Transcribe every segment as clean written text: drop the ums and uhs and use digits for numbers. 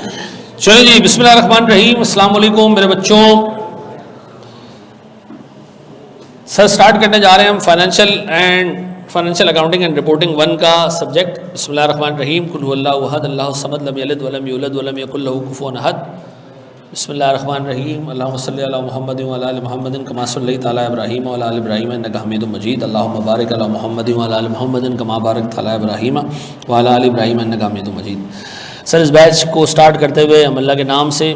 चलो जी, बिस्मिल्लाहिर्रहमानिर्रहीम, अस्सलाम वालेकुम मेरे बच्चों। सर स्टार्ट करने जा रहे हैं हम फाइनेंशियल अकाउंटिंग एंड रिपोर्टिंग 1 का सब्जेक्ट। बिस्मिल्लाहिर्रहमानिर्रहीम, कुल हुवल्लाहु अहद, अल्लाहु समद, लम यलिद वलम यूलद वलम यकुल लहू कुफुवन अहद। बिस्मिल्लाहिर्रहमानिर्रहीम, अल्लाहुम्मा सल्लि अला मुहम्मदिन व अला आलि मुहम्मदिन कमा सल्लैता अला इब्राहीम व अला आलि इब्राहीम इन्नका हमीदुम मजीद। अल्लाहुम्मा बारिक अला मुहम्मदिन व अला आलि मुहम्मदिन कमा बारकता अला इब्राहीम व अला आलि इब्राहीम इन्नका हमीदुम मजीद। सर इस बैच को स्टार्ट करते हुए हम अल्लाह के नाम से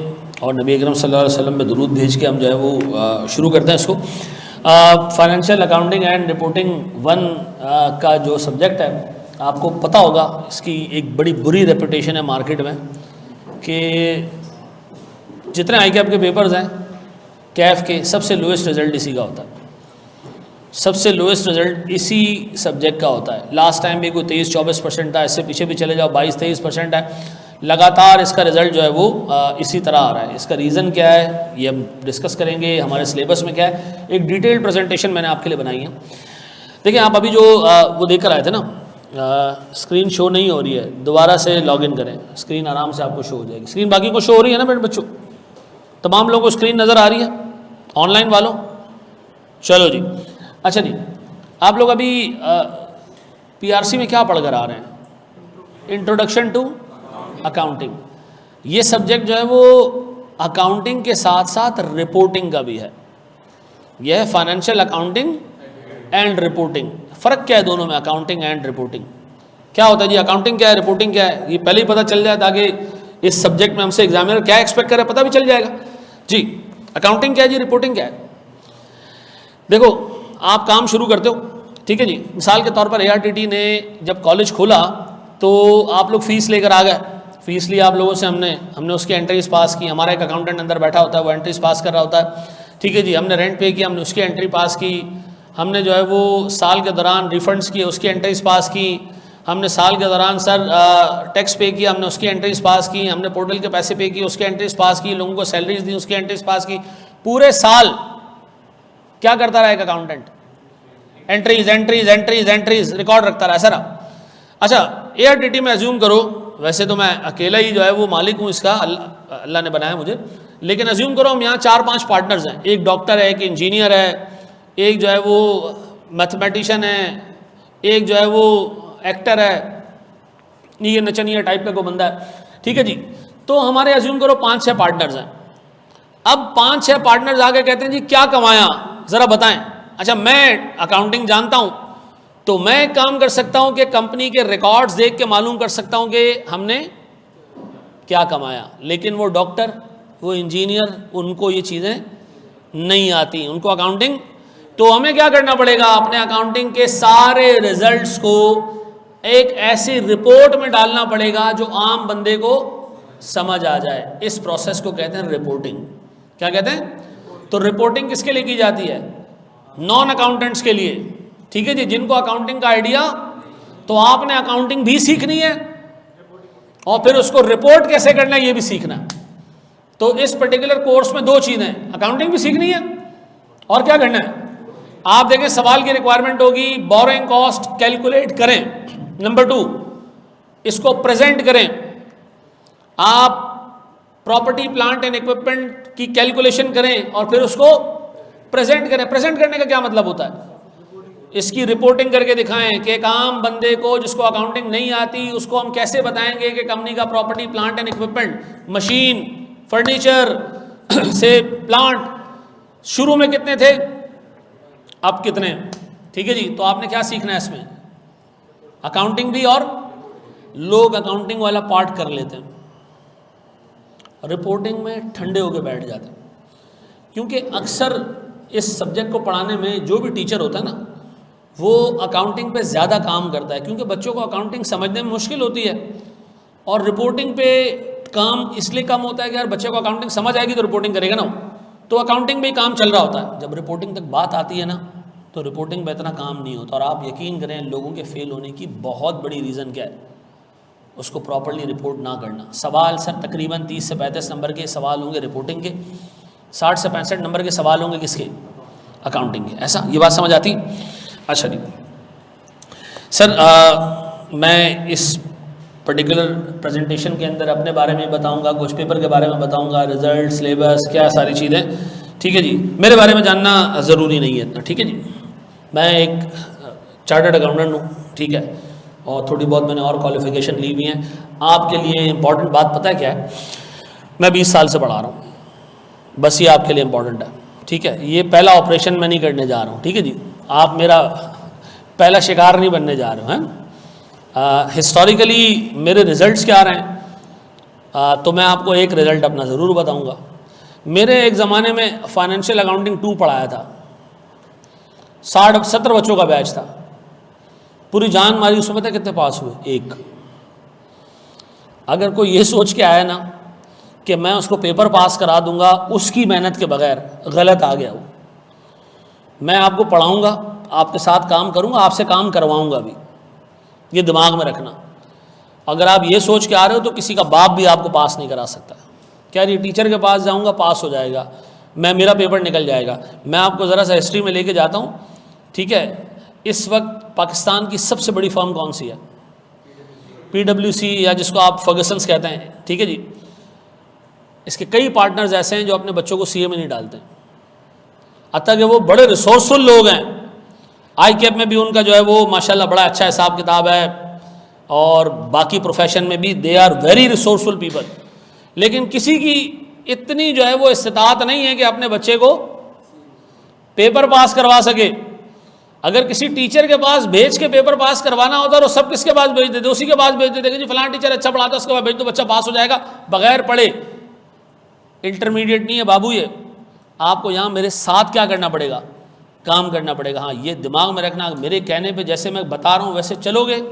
और नबी अकरम सल्लल्लाहु अलैहि वसल्लम पे दुरूद भेज के हम जो है वो शुरू करते हैं इसको। फाइनेंशियल अकाउंटिंग एंड रिपोर्टिंग 1 का जो सब्जेक्ट है, आपको पता होगा इसकी एक बड़ी बुरी रेपुटेशन है मार्केट में कि जितने आई कैप के पेपर्स हैं कैफ के, सबसे लोएस्ट रिज़ल्ट इसी का होता है। सबसे लोएस्ट रिज़ल्ट इसी सब्जेक्ट का होता है। लास्ट टाइम भी कोई 23-24% था, इससे पीछे भी चले जाओ 22-23% है। लगातार इसका रिज़ल्ट जो है वो इसी तरह आ रहा है। इसका रीज़न क्या है ये हम डिस्कस करेंगे। हमारे सिलेबस में क्या है, एक डिटेल्ड प्रेजेंटेशन मैंने आपके लिए बनाई है। देखिए आप अभी जो वो देख कर आए थे ना, स्क्रीन शो नहीं हो रही है, दोबारा से लॉगिन करें, स्क्रीन आराम से आपको शो हो जाएगी। स्क्रीन बाकी को शो हो रही है ना मेरे बच्चों? तमाम लोगों को स्क्रीन नज़र आ रही है ऑनलाइन वालों? चलो जी, अच्छा जी, आप लोग अभी पीआरसी में क्या पढ़ कर आ रहे हैं? Introduction to accounting. ये सब्जेक्ट जो है वो अकाउंटिंग के साथ साथ रिपोर्टिंग का भी है। यह है फाइनेंशियल अकाउंटिंग एंड रिपोर्टिंग। फ़र्क क्या है दोनों में, अकाउंटिंग एंड रिपोर्टिंग? क्या होता है जी, अकाउंटिंग क्या है, रिपोर्टिंग क्या है, ये पहले ही पता चल जाए ताकि इस सब्जेक्ट में हमसे एग्जामिनर क्या एक्सपेक्ट करे पता भी चल जाएगा जी। अकाउंटिंग क्या है जी, रिपोर्टिंग क्या है? देखो आप काम शुरू करते हो, ठीक है जी। मिसाल के तौर पर ARTT ने जब कॉलेज खोला तो आप लोग फ़ीस लेकर आ गए। फ़ीस ली आप लोगों से, हमने उसकी एंट्रीज पास की। हमारा एक अकाउंटेंट अंदर बैठा होता है, वो एंट्रीज पास कर रहा होता है, ठीक है जी। हमने रेंट पे किया, हमने उसकी एंट्री पास की। हमने जो है वो साल के दौरान रिफंड्स किए, उसकी एंट्रीज पास की। हमने साल के दौरान सर टैक्स पे किया, हमने उसकी एंट्रीज पास की। हमने पोर्टल के पैसे पे किए, उसकी एंट्रीज पास की। लोगों को सैलरीज दी, उसकी एंट्रीज पास की। पूरे साल क्या करता रहा एक accountant? Entries entries entries entries record रखता रहा सर। अच्छा ARTT में अज्यूम करो, वैसे तो मैं अकेला ही जो है वो मालिक हूँ इसका, अल्लाह ने बनाया मुझे, लेकिन अज्यूम करो हम यहाँ 4-5 पार्टनर्स हैं। एक डॉक्टर है, एक इंजीनियर है, एक जो है वो मैथमेटिशियन है, एक जो है वो एक्टर है, ये नचनिया टाइप का कोई बंदा है, ठीक है जी। तो हमारे अज्यूम करो 5-6 पार्टनर्स हैं। अब 5-6 पार्टनर्स आके कहते हैं जी क्या कमाया ज़रा बताएं। अच्छा मैं अकाउंटिंग जानता हूँ तो मैं काम कर सकता हूँ कि कंपनी के रिकॉर्ड्स देख के मालूम कर सकता हूँ कि हमने क्या कमाया, लेकिन वो डॉक्टर, वो इंजीनियर, उनको ये चीज़ें नहीं आती, उनको अकाउंटिंग। तो हमें क्या करना पड़ेगा, अपने अकाउंटिंग के सारे रिजल्ट्स को एक ऐसी रिपोर्ट में डालना पड़ेगा जो आम बंदे को समझ आ जाए। इस प्रोसेस को कहते हैं रिपोर्टिंग। क्या कहते हैं? तो रिपोर्टिंग किसके लिए की जाती है? नॉन अकाउंटेंट्स के लिए, ठीक है जी। जिनको अकाउंटिंग का आइडिया, तो आपने अकाउंटिंग भी सीखनी है और फिर उसको रिपोर्ट कैसे करना है ये भी सीखना है। तो इस पर्टिकुलर कोर्स में 2 चीज़ें, अकाउंटिंग भी सीखनी है और क्या करना है। आप देखें सवाल की रिक्वायरमेंट होगी बोरोइंग कॉस्ट कैलकुलेट करें, नंबर 2 इसको प्रेजेंट करें। आप प्रॉपर्टी प्लांट एंड इक्विपमेंट की कैलकुलेशन करें और फिर उसको प्रेजेंट करें। प्रेजेंट करने का क्या मतलब होता है? इसकी रिपोर्टिंग करके दिखाएं कि एक आम बंदे को जिसको अकाउंटिंग नहीं आती उसको हम कैसे बताएंगे कि कंपनी का property plant and equipment, machine, furniture से प्लांट शुरू में कितने थे, अब कितने, ठीक है जी। तो आपने क्या सीखना है इसमें? अकाउंटिंग भी। और लोग अकाउंटिंग वाला पार्ट कर लेते हैं, रिपोर्टिंग में ठंडे होकर बैठ जाते हैं। क्योंकि अक्सर इस सब्जेक्ट को पढ़ाने में जो भी टीचर होता है ना, वो अकाउंटिंग पे ज़्यादा काम करता है, क्योंकि बच्चों को अकाउंटिंग समझने में मुश्किल होती है और रिपोर्टिंग पे काम इसलिए कम होता है कि यार बच्चे को अकाउंटिंग समझ आएगी तो रिपोर्टिंग करेगा ना, तो अकाउंटिंग में ही काम चल रहा होता है। जब रिपोर्टिंग तक बात आती है ना, तो रिपोर्टिंग में इतना काम नहीं होता। और आप यकीन करें, लोगों के फेल होने की बहुत बड़ी रीज़न क्या है? उसको प्रॉपर्ली रिपोर्ट ना करना। सवाल सर तकरीबन 30 से 35 नंबर के सवाल होंगे रिपोर्टिंग के, 60 से 65 नंबर के सवाल होंगे किसके? अकाउंटिंग के। ऐसा, ये बात समझ आती? अच्छा जी सर, मैं इस पर्टिकुलर प्रेजेंटेशन के अंदर अपने बारे में बताऊंगा, कुछ पेपर के बारे में बताऊंगा, रिजल्ट, सिलेबस, क्या सारी चीज़ें, ठीक है जी। मेरे बारे में जानना ज़रूरी नहीं है इतना, ठीक है जी। मैं एक चार्टर्ड अकाउंटेंट हूँ, ठीक है, और थोड़ी बहुत मैंने और क्वालिफिकेशन ली हुई हैं। आपके लिए इम्पॉर्टेंट बात पता है क्या है? मैं 20 साल से पढ़ा रहा हूँ, बस ये आपके लिए इम्पॉर्टेंट है, ठीक है। ये पहला ऑपरेशन मैं नहीं करने जा रहा हूँ, ठीक है जी। आप मेरा पहला शिकार नहीं बनने जा रहे हो, हैं। हिस्टोरिकली मेरे रिजल्ट्स क्या रहे हैं, तो मैं आपको एक रिज़ल्ट अपना ज़रूर बताऊंगा। मेरे एक ज़माने में फाइनेंशियल अकाउंटिंग 2 पढ़ाया था, 60-70 बच्चों का बैच था, पूरी जान मारी, उसमें पता कितने पास हुए? 1। अगर कोई ये सोच के आया ना कि मैं उसको पेपर पास करा दूंगा उसकी मेहनत के बगैर, गलत आ गया वो। मैं आपको पढ़ाऊंगा, आपके साथ काम करूंगा, आपसे काम करवाऊंगा भी, ये दिमाग में रखना। अगर आप ये सोच के आ रहे हो तो किसी का बाप भी आपको पास नहीं करा सकता। क्या ये टीचर के पास जाऊंगा, पास हो जाएगा, मेरा पेपर निकल जाएगा। मैं आपको ज़रा सा हिस्ट्री में लेके जाता हूँ, ठीक है। इस वक्त पाकिस्तान की सबसे बड़ी फर्म कौन सी है? PwC, या जिसको आप फर्गसन्स कहते हैं, ठीक है जी। इसके कई पार्टनर्स ऐसे हैं जो अपने बच्चों को CA में नहीं डालते, अतः कि वो बड़े रिसोर्सफुल लोग हैं। ICAP में भी उनका जो है वो माशाल्लाह बड़ा अच्छा हिसाब किताब है, और बाकी प्रोफेशन में भी they are very resourceful people. लेकिन किसी की इतनी जो है वो इस्तिताअत नहीं है कि अपने बच्चे को पेपर पास करवा सके। अगर किसी टीचर के पास भेज के पेपर पास करवाना होता तो सब किसके पास भेज देते? उसी के पास भेज देते कि जी फलाना टीचर अच्छा पढ़ाता है, उसके पास भेज दो, बच्चा पास हो जाएगा बगैर पढ़े। इंटरमीडिएट नहीं है बाबू ये। आपको यहाँ मेरे साथ क्या करना पड़ेगा? काम करना पड़ेगा। हाँ, ये दिमाग में रखना, मेरे कहने पे जैसे मैं बता रहा हूँ वैसे चलोगे,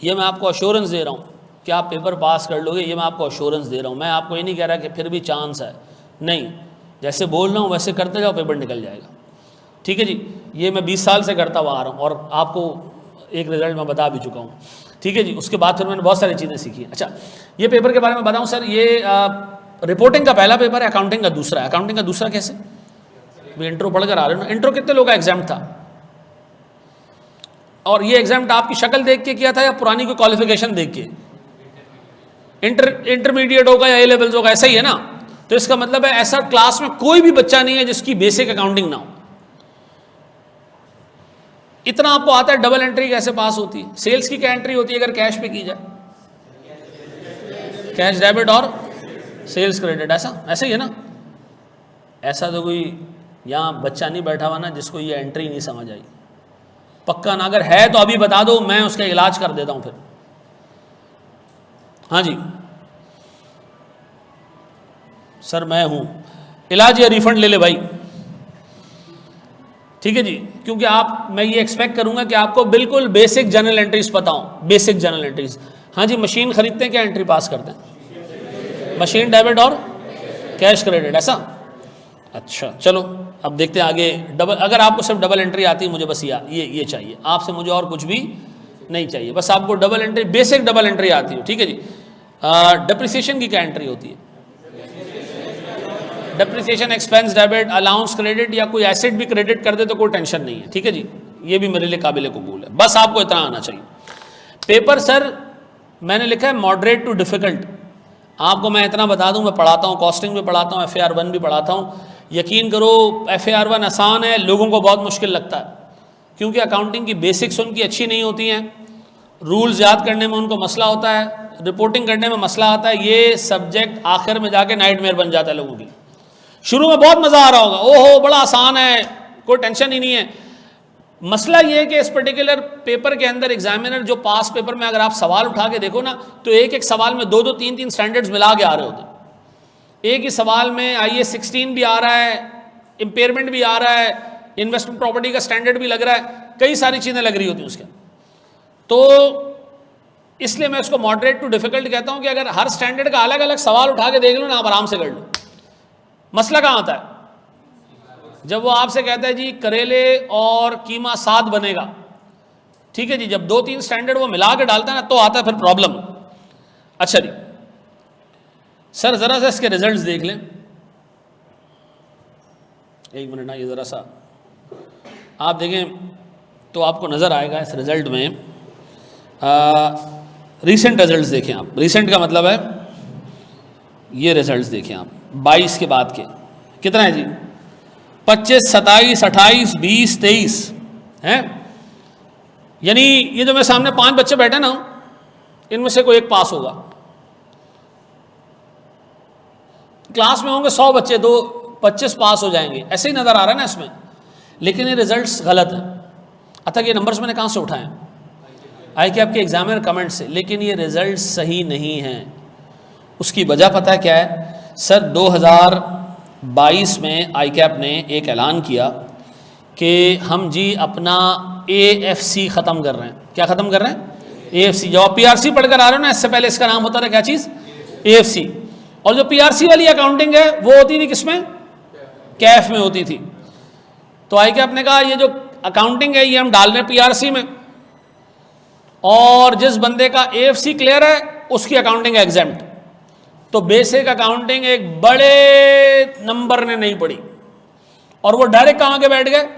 ये मैं आपको अश्योरेंस दे रहा हूँ कि आप पेपर पास कर लोगे, ये मैं आपको अश्योरेंस दे रहा हूँ। मैं आपको ये नहीं कह रहा कि फिर भी चांस है, नहीं, जैसे बोल रहा हूँ वैसे करते जाओ, पेपर निकल जाएगा, ठीक है जी। ये मैं 20 साल से करता हुआ आ रहा हूँ और आपको एक रिज़ल्ट मैं बता भी चुका हूँ, ठीक है जी। उसके बाद फिर मैंने बहुत सारी चीज़ें सीखी। अच्छा, ये पेपर के बारे में बताऊँ सर, ये रिपोर्टिंग का पहला पेपर है, अकाउंटिंग का दूसरा है। अकाउंटिंग का दूसरा कैसे? भी इंट्रो पढ़ कर आ रहे हो ना। इंट्रो कितने लोगों का एग्जाम था? और ये एग्जाम आपकी शक्ल देख के किया था या पुरानी कोई क्वालिफिकेशन देख के? इंटरमीडिएट होगा या A लेवल्स होगा, ऐसा ही है ना। तो इसका मतलब है ऐसा क्लास में कोई भी बच्चा नहीं है जिसकी बेसिक अकाउंटिंग ना हो। इतना आपको आता है डबल एंट्री कैसे पास होती है? सेल्स की क्या एंट्री होती है अगर कैश पे की जाए? कैश डेबिट और सेल्स क्रेडिट, ऐसा ही है ना। ऐसा तो कोई यहाँ बच्चा नहीं बैठा हुआ ना जिसको ये एंट्री नहीं समझ आई, पक्का ना। अगर है तो अभी बता दो, मैं उसका इलाज कर देता हूं फिर। हाँ जी सर, मैं हूं, इलाज या रिफंड ले ले भाई, ठीक है जी। क्योंकि मैं ये एक्सपेक्ट करूंगा कि आपको बिल्कुल बेसिक जनरल एंट्रीज पता हो, बेसिक जनरल एंट्रीज। हाँ जी, मशीन खरीदते हैं क्या एंट्री पास करते हैं? मशीन डेबिट और कैश क्रेडिट, ऐसा। अच्छा चलो, अब देखते हैं आगे। अगर आपको सिर्फ डबल एंट्री आती है, मुझे बस ये चाहिए आपसे, मुझे और कुछ भी नहीं चाहिए, बस आपको double entry, basic double entry आती हो, ठीक है जी। डिप्रिसिएशन की क्या एंट्री होती है? Depreciation expense debit, allowance credit, या कोई एसेट भी क्रेडिट कर दे तो कोई टेंशन नहीं है, ठीक है जी। ये भी मेरे लिए काबिल कबूल है, बस आपको इतना आना चाहिए। पेपर सर मैंने लिखा है मॉडरेट टू डिफिकल्ट। आपको मैं इतना बता दूं, मैं पढ़ाता हूँ, कॉस्टिंग भी पढ़ाता हूँ, FAR 1 भी पढ़ाता हूँ। यकीन करो FAR 1 आसान है, लोगों को बहुत मुश्किल लगता है, क्योंकि अकाउंटिंग की बेसिक्स उनकी अच्छी नहीं होती हैं, रूल्स याद करने में उनको मसला होता है, रिपोर्टिंग करने में मसला आता है। ये सब्जेक्ट आखिर में जाके नाइटमेयर बन जाता है लोगों की। शुरू में बहुत मज़ा आ रहा होगा, ओहो बड़ा आसान है, कोई टेंशन ही नहीं है। मसला ये है कि इस पर्टिकुलर पेपर के अंदर एग्जामिनर जो पास पेपर में अगर आप सवाल उठा के देखो ना, तो एक एक सवाल में 2-2, 3-3 स्टैंडर्ड्स मिला के आ रहे होते हैं। एक ही सवाल में IAS 16 भी आ रहा है, इम्पेयरमेंट भी आ रहा है, इन्वेस्टमेंट प्रॉपर्टी का स्टैंडर्ड भी लग रहा है, कई सारी चीज़ें लग रही होती हैं उसके। तो इसलिए मैं उसको मॉडरेट टू डिफिकल्ट कहता हूं कि अगर हर स्टैंडर्ड का अलग अलग सवाल उठा के देख लो ना, आप आराम से कर लो। मसला कहाँ आता है? जब वो आपसे कहता है जी करेले और कीमा 7 बनेगा, ठीक है जी, जब 2-3 स्टैंडर्ड वो मिला के डालता है ना, तो आता है फिर प्रॉब्लम। अच्छा जी सर, जरा सा इसके रिजल्ट्स देख लें, एक मिनट ना, ये जरा सा आप देखें तो आपको नज़र आएगा इस रिजल्ट में। रीसेंट रिजल्ट्स देखें आप, रीसेंट का मतलब है ये रिजल्ट्स देखें आप 22 के बाद के कितना है जी, 25, 27, 28, 20, 23 हैं। यानी ये जो मेरे सामने 5 बच्चे बैठे ना, इनमें से कोई एक पास होगा। क्लास में होंगे 100 बच्चे, 25 पास हो जाएंगे, ऐसे ही नज़र आ रहा है ना इसमें। लेकिन ये रिजल्ट्स गलत हैं। अतः ये नंबर्स मैंने कहाँ से उठाए? आई के आपके एग्जामिनर कमेंट से। लेकिन ये रिजल्ट सही नहीं हैं। उसकी वजह पता है क्या है सर? 2022 में आई कैप ने एक ऐलान किया कि हम जी अपना AFC ख़त्म कर रहे हैं। क्या ख़त्म कर रहे हैं? AFC। जब आप PRC पढ़कर आ रहे हो ना, इससे पहले इसका नाम होता था क्या चीज़? AFC। और जो PRC वाली अकाउंटिंग है वो होती थी किसमें? कैफ में होती थी। तो आई कैप ने कहा ये जो अकाउंटिंग है ये हम डाल रहे हैं PRC में, और जिस बंदे का AFC क्लियर है उसकी अकाउंटिंग एग्जेम्प्ट। तो बेसिक अकाउंटिंग एक बड़े नंबर ने नहीं पढ़ी और वो डायरेक्ट कहाँ आगे बैठ गए?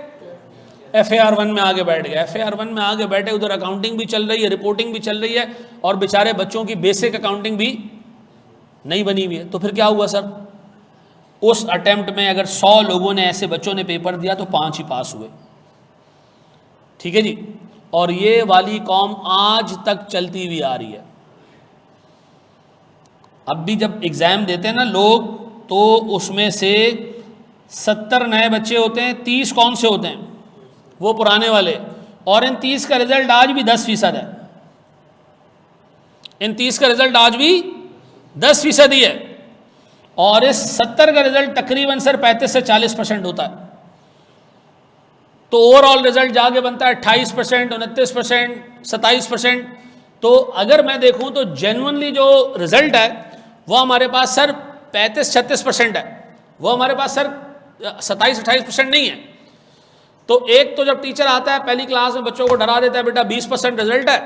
FAR1 में आगे बैठ गए। FAR1 में आगे बैठे, उधर अकाउंटिंग भी चल रही है, रिपोर्टिंग भी चल रही है, और बेचारे बच्चों की बेसिक अकाउंटिंग भी नहीं बनी हुई है। तो फिर क्या हुआ सर? उस अटेम्प्ट में अगर 100 लोगों ने, ऐसे बच्चों ने पेपर दिया तो 5 ही पास हुए। ठीक है जी। और ये वाली कौम आज तक चलती हुई आ रही है। अब भी जब एग्ज़ाम देते हैं ना लोग, तो उसमें से 70 नए बच्चे होते हैं, 30 कौन से होते हैं? वो पुराने वाले। और इन 30 का रिजल्ट आज भी 10% है। इन 30 का रिजल्ट आज भी 10% ही है। और इस 70 का रिजल्ट तकरीबन सर 35 से 40% होता है। तो ओवरऑल रिजल्ट जाके बनता है 28%, 29%, 27%। तो अगर मैं देखूं तो जेन्युइनली जो रिजल्ट है वो हमारे पास सर 35-36% है। वो हमारे पास सर 27-28% नहीं है। तो एक तो जब टीचर आता है पहली क्लास में बच्चों को डरा देता है, बेटा 20% रिजल्ट है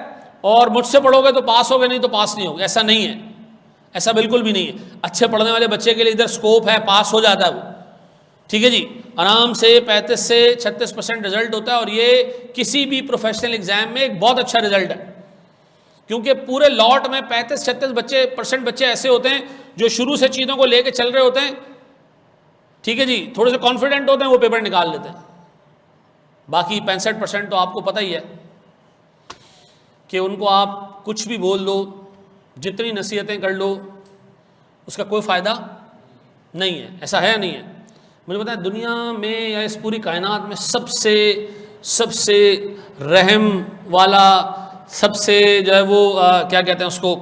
और मुझसे पढ़ोगे तो पास होगे, नहीं तो पास नहीं होगे। ऐसा नहीं है, ऐसा बिल्कुल भी नहीं है। अच्छे पढ़ने वाले बच्चे के लिए इधर स्कोप है, पास हो जाता है वो। ठीक है जी, आराम से 35 से 36% रिजल्ट होता है। और ये किसी भी प्रोफेशनल एग्जाम में एक बहुत अच्छा रिजल्ट है, क्योंकि पूरे लॉट में 35-36% बच्चे ऐसे होते हैं जो शुरू से चीज़ों को लेके चल रहे होते हैं। ठीक है जी, थोड़े से कॉन्फिडेंट होते हैं, वो पेपर निकाल लेते हैं। बाकी 65% तो आपको पता ही है कि उनको आप कुछ भी बोल दो, जितनी नसीहतें कर लो, उसका कोई फ़ायदा नहीं है। ऐसा है या नहीं है? मुझे पता है दुनिया में या इस पूरी कायनात में सबसे रहम वाला, सबसे जो है वो क्या कहते हैं उसको,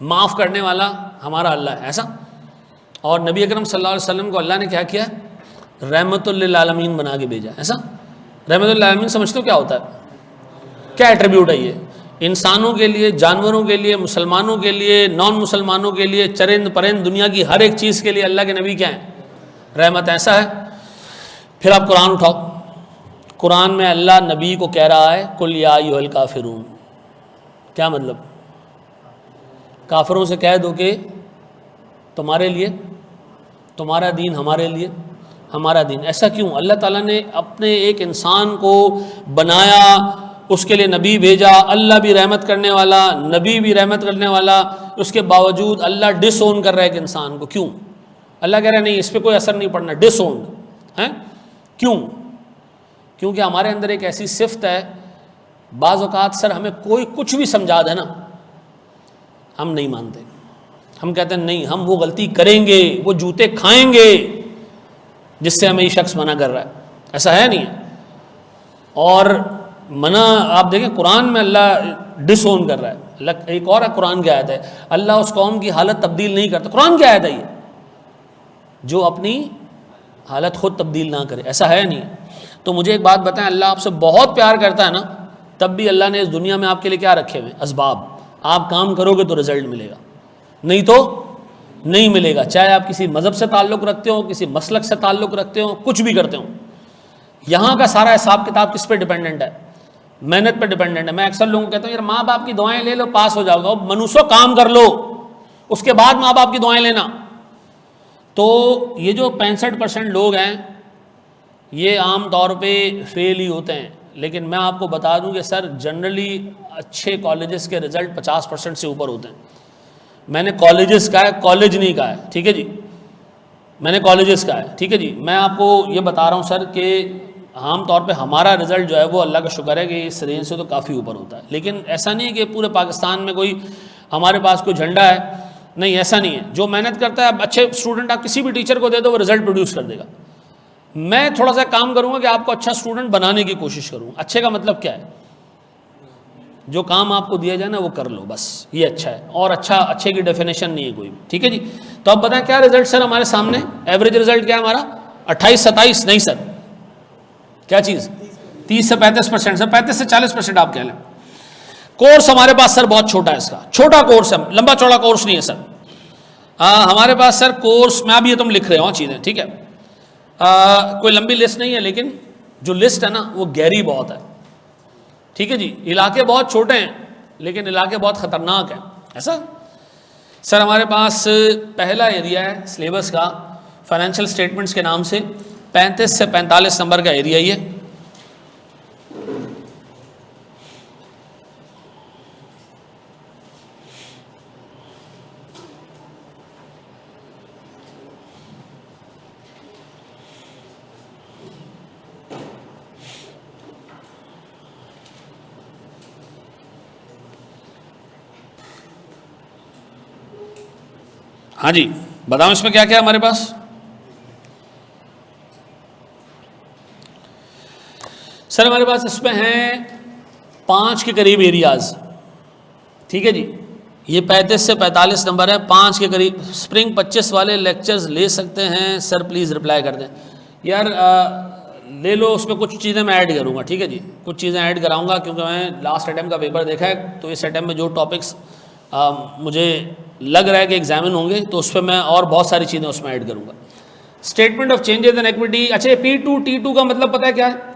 माफ़ करने वाला हमारा अल्लाह है। ऐसा? और नबी अकरम सल्लल्लाहु अलैहि वसल्लम को अल्लाह ने क्या किया? रहमतुल लिल आलमीन बना के भेजा। ऐसा? रहमतुल लिल आलमीन समझते हो क्या होता है? क्या एट्रीब्यूट है ये? इंसानों के लिए, जानवरों के लिए, मुसलमानों के लिए, नॉन मुसलमानों के लिए, चरिंद परिंद, दुनिया की हर एक चीज़ के लिए अल्लाह के नबी क्या है? रहमत। ऐसा है? फिर आप कुरान उठाओ, कुरान में अल्लाह नबी को कह रहा है कुल या अय्युहल काफिरून। क्या मतलब? काफिरों से कह दो कि तुम्हारे लिए तुम्हारा दीन, हमारे लिए हमारा दीन। ऐसा क्यों? अल्लाह ताला ने अपने एक इंसान को बनाया, उसके लिए नबी भेजा। अल्लाह भी रहमत करने वाला, नबी भी रहमत करने वाला, उसके बावजूद अल्लाह डिसओन कर रहा है एक इंसान को। क्यों? अल्लाह कह रहा है नहीं, इस पर कोई असर नहीं पड़ना, डिसओन्ड है। क्यों? क्योंकि हमारे अंदर एक ऐसी सिफ्त है, बाज़ औक़ात सर हमें कोई कुछ भी समझा दे ना, हम नहीं मानते। हम कहते हैं नहीं, हम वो गलती करेंगे, वो जूते खाएंगे जिससे हमें ये शख्स मना कर रहा है। ऐसा है नहीं है? और मना आप देखें कुरान में अल्लाह डिसओन कर रहा है। अल्लाह एक और कुरान की आयत है, अल्लाह उस कौम की हालत तब्दील नहीं करता। कुरान की आयत है ये, जो अपनी हालत खुद तब्दील ना करे। ऐसा है नहीं? तो मुझे एक बात बताएं, अल्लाह आपसे बहुत प्यार करता है ना, तब भी अल्लाह ने इस दुनिया में आपके लिए क्या रखे हुए? असबाब। आप काम करोगे तो रिजल्ट मिलेगा, नहीं तो नहीं मिलेगा। चाहे आप किसी मज़हब से ताल्लुक़ रखते हो, किसी मसलक से ताल्लुक़ रखते हो, कुछ भी करते हो, यहाँ का सारा हिसाब किताब किस पे डिपेंडेंट है? मेहनत पे डिपेंडेंट है। मैं अक्सर लोगों को कहता हूँ यार माँ बाप की दुआएं ले लो, पास हो जाओगे। अब मनुष्य काम कर लो, उसके बाद माँ बाप की दुआएं लेना। तो ये जो 65% लोग हैं ये आम तौर पे फेल ही होते हैं। लेकिन मैं आपको बता दूं कि सर जनरली अच्छे कॉलेजेस के रिज़ल्ट 50% से ऊपर होते हैं। मैंने कॉलेजेस का है, कॉलेज नहीं का है, ठीक है जी, मैंने कॉलेजेस का है, ठीक है जी। मैं आपको ये बता रहा हूँ सर कि आम तौर पे हमारा रिज़ल्ट जो है वो अल्लाह का शुक्र है कि इस रेंज से तो काफ़ी ऊपर होता है। लेकिन ऐसा नहीं है कि पूरे पाकिस्तान में कोई हमारे पास कोई झंडा है, नहीं, ऐसा नहीं है। जो मेहनत करता है, अच्छे स्टूडेंट आप किसी भी टीचर को दे दो वो रिज़ल्ट प्रोड्यूस कर देगा। मैं थोड़ा सा काम करूँगा कि आपको अच्छा स्टूडेंट बनाने की कोशिश करूँगा। अच्छे का मतलब क्या है? जो काम आपको दिया जाए ना वो कर लो, बस ये अच्छा है। और अच्छा, अच्छे की डेफिनेशन नहीं है कोई भी, ठीक है जी। तो अब बताएं क्या रिजल्ट सर हमारे सामने, एवरेज रिजल्ट क्या है हमारा? 28-27 नहीं सर, क्या चीज़? 30 से 35%, सर 35 से 40% आप कह लें। कोर्स हमारे पास सर बहुत छोटा है, इसका छोटा कोर्स है, लंबा चौड़ा कोर्स नहीं है सर। हमारे पास सर कोर्स, मैं अभी ये तुम लिख रहे हो चीज़ें, ठीक है, कोई लंबी लिस्ट नहीं है, लेकिन जो लिस्ट है ना वो गहरी बहुत है, ठीक है जी। इलाके बहुत छोटे हैं लेकिन इलाके बहुत ख़तरनाक हैं, ऐसा। सर हमारे पास पहला एरिया है सिलेबस का फाइनेंशियल स्टेटमेंट्स के नाम से, 35 से 45 नंबर का एरिया ये। हाँ जी, बताओ इसमें क्या क्या है हमारे पास। सर हमारे पास इसमें हैं 5 के करीब एरियाज, ठीक है जी। ये 35 से 45 नंबर है, 5 के करीब। स्प्रिंग 25 वाले लेक्चर्स ले सकते हैं सर, प्लीज़ रिप्लाई कर दें। यार ले लो, उसमें कुछ चीज़ें मैं ऐड करूँगा, ठीक है जी, कुछ चीज़ें ऐड कराऊँगा क्योंकि मैं लास्ट अटैम्प्ट का पेपर देखा है, तो इस अटैम्प्ट में जो टॉपिक्स मुझे लग रहा है कि एग्जामिन होंगे तो उस पर मैं और बहुत सारी चीज़ें उसमें ऐड करूँगा। Statement of changes in equity, अच्छा P2 T2 का मतलब पता है क्या है?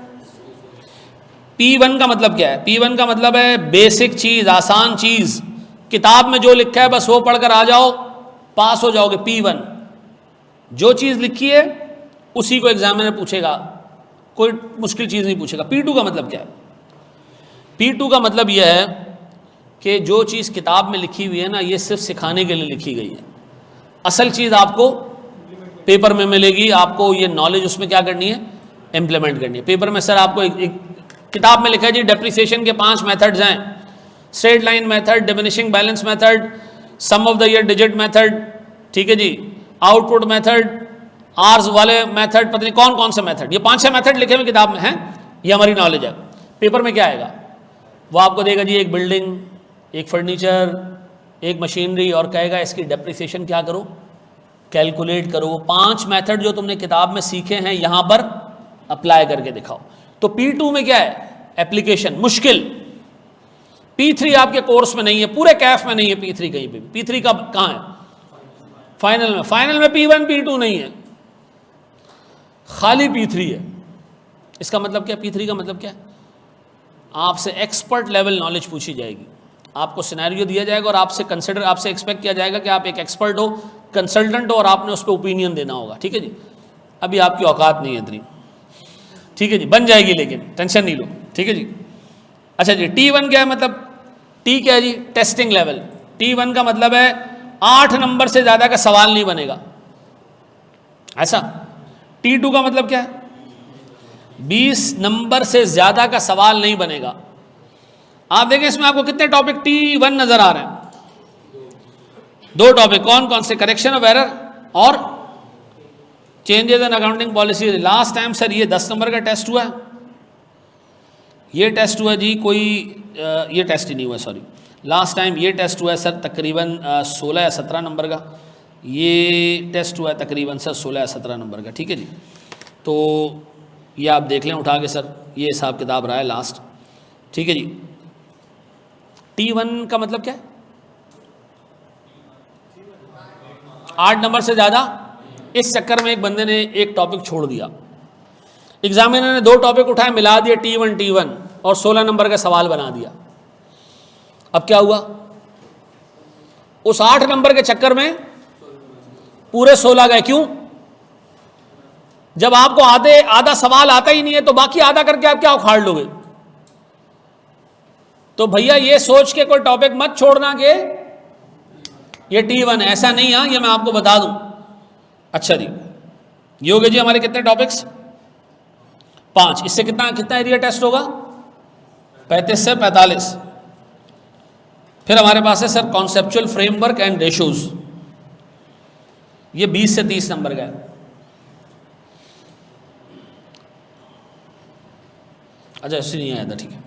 P1 का मतलब क्या है? P1 का मतलब है बेसिक चीज़, आसान चीज़, किताब में जो लिखा है बस वो पढ़कर आ जाओ, पास हो जाओगे। P1 जो चीज़ लिखी है उसी को एग्जामिनर पूछेगा, कोई मुश्किल चीज़ नहीं पूछेगा। P2 का मतलब क्या है? P2 का मतलब यह है कि जो चीज़ किताब में लिखी हुई है ना, ये सिर्फ सिखाने के लिए लिखी गई है, असल चीज़ आपको पेपर में मिलेगी। आपको ये नॉलेज उसमें क्या करनी है? इम्प्लीमेंट करनी है। पेपर में सर आपको एक किताब में लिखा है जी डेप्रिसिएशन के 5 मेथड्स हैं, straight line method, diminishing balance method, sum of the year digit method, ठीक है जी, आउटपुट मेथड, आर्स वाले मेथड, पता नहीं कौन कौन से मेथड, ये 5-6 मेथड लिखे हुए किताब में हैं। ये हमारी नॉलेज है। पेपर में क्या आएगा? वो आपको देगा जी एक बिल्डिंग, एक फर्नीचर, एक मशीनरी, और कहेगा इसकी डेप्रिसिएशन क्या करो, कैलकुलेट करो। वो 5 मेथड जो तुमने किताब में सीखे हैं यहाँ पर अप्लाई करके दिखाओ। तो P2 में क्या है? एप्लीकेशन, मुश्किल। P3 आपके कोर्स में नहीं है, पूरे कैफ में नहीं है P3 कहीं पे। P3 का कहाँ है? फाइनल में। फाइनल में P1 P2 नहीं है, खाली P3 है। इसका मतलब क्या? P3 का मतलब क्या है? आपसे एक्सपर्ट लेवल नॉलेज पूछी जाएगी, आपको सिनेरियो दिया जाएगा और आपसे एक्सपेक्ट किया जाएगा कि आप एक एक्सपर्ट हो, कंसल्टेंट हो, और आपने उस पर ओपिनियन देना होगा, ठीक है जी। अभी आपकी औकात नहीं है इतनी, ठीक है जी, बन जाएगी लेकिन टेंशन नहीं लो, ठीक है जी। अच्छा जी, T1 क्या है? मतलब T क्या है जी? Testing level. T1 का मतलब है 8 नंबर से ज़्यादा का सवाल नहीं बनेगा, ऐसा। T2 का मतलब क्या है? 20 नंबर से ज़्यादा का सवाल नहीं बनेगा। आप देखें इसमें आपको कितने टॉपिक T1 नज़र आ रहे हैं? 2 टॉपिक, कौन कौन से? करेक्शन ऑफ एरर और changes in accounting policy. Last time sir ये 10 नंबर का टेस्ट हुआ है, ये टेस्ट हुआ जी कोई ये टेस्ट ही नहीं हुआ, सॉरी, लास्ट टाइम ये टेस्ट हुआ है सर तकरीबन 16 या 17 नंबर का, ये टेस्ट हुआ है तकरीबन सर 16 या 17 नंबर का, ठीक है जी। तो ये आप देख लें उठा के सर, ये हिसाब किताब रहा है लास्ट, ठीक है जी। T1 का मतलब क्या है? 8 नंबर से ज़्यादा। इस चक्कर में एक बंदे ने एक टॉपिक छोड़ दिया, एग्जामिनर ने 2 टॉपिक उठाए, मिला दिए T1 और 16 नंबर का सवाल बना दिया। अब क्या हुआ? उस 8 नंबर के चक्कर में पूरे 16 गए। क्यों? जब आपको आधा सवाल आता ही नहीं है तो बाकी आधा करके आप क्या उखाड़ लोगे? तो भैया ये सोच के कोई टॉपिक मत छोड़ना कि ये T1 है, ऐसा नहीं। हाँ, ये मैं आपको बता दूं। अच्छा जी, ये हो गए जी हमारे कितने टॉपिक्स? 5। इससे कितना कितना एरिया टेस्ट होगा? 35 से 45। फिर हमारे पास है sir conceptual framework and ratios, ये 20 से 30 नंबर का है। अच्छा, इससे नहीं आया था, ठीक है।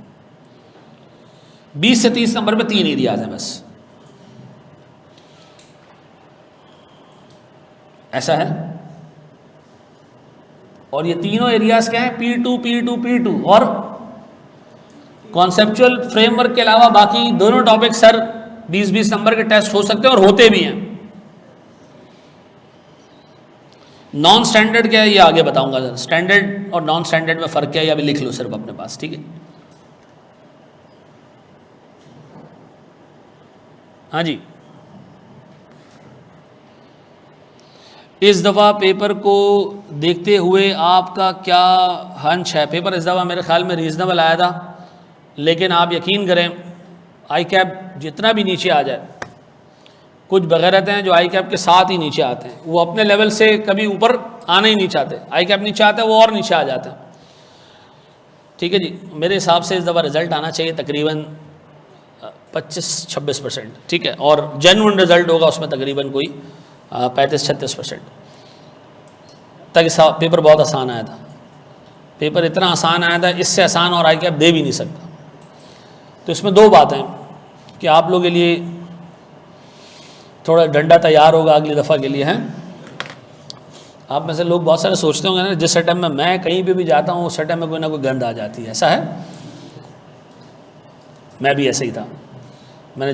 20 से 30 नंबर पे 3 एरियाज हैं बस, ऐसा है। और ये तीनों एरियाज क्या है? P2 P2 P2 और कॉन्सेप्चुअल फ्रेमवर्क के अलावा बाकी दोनों टॉपिक सर 20-20 नंबर के टेस्ट हो सकते हैं और होते भी हैं। नॉन स्टैंडर्ड क्या है ये आगे बताऊंगा सर। स्टैंडर्ड और नॉन स्टैंडर्ड में फ़र्क क्या है ये अभी लिख लो सिर्फ अपने पास, ठीक है। हाँ जी, इस दफ़ा पेपर को देखते हुए आपका क्या हंच है? पेपर इस दफ़ा मेरे ख्याल में रीज़नेबल आया था, लेकिन आप यकीन करें आई कैप जितना भी नीचे आ जाए, कुछ बगैर रहते हैं जो आई कैप के साथ ही नीचे आते हैं, वो अपने लेवल से कभी ऊपर आना ही नहीं चाहते। आई कैप नीचे आता है वो और नीचे आ जाते हैं, ठीक है जी। मेरे हिसाब से इस दफ़ा रिज़ल्ट आना चाहिए तकरीबन 25-26%, ठीक है। और जेन्युइन रिज़ल्ट होगा उसमें तकरीबन कोई 35-36%। तक पेपर बहुत आसान आया था, पेपर इतना आसान आया था, इससे आसान और आई कैप दे भी नहीं सकता। तो इसमें दो बातें कि आप लोगों के लिए थोड़ा डंडा तैयार होगा अगली दफ़ा के लिए, हैं। आप में से लोग बहुत सारे सोचते होंगे ना, जिस सेटअप में मैं कहीं पे भी जाता हूँ उस सेटअप में कोई ना कोई गंद आ जाती है, ऐसा है। मैं भी ऐसे ही था। मैंने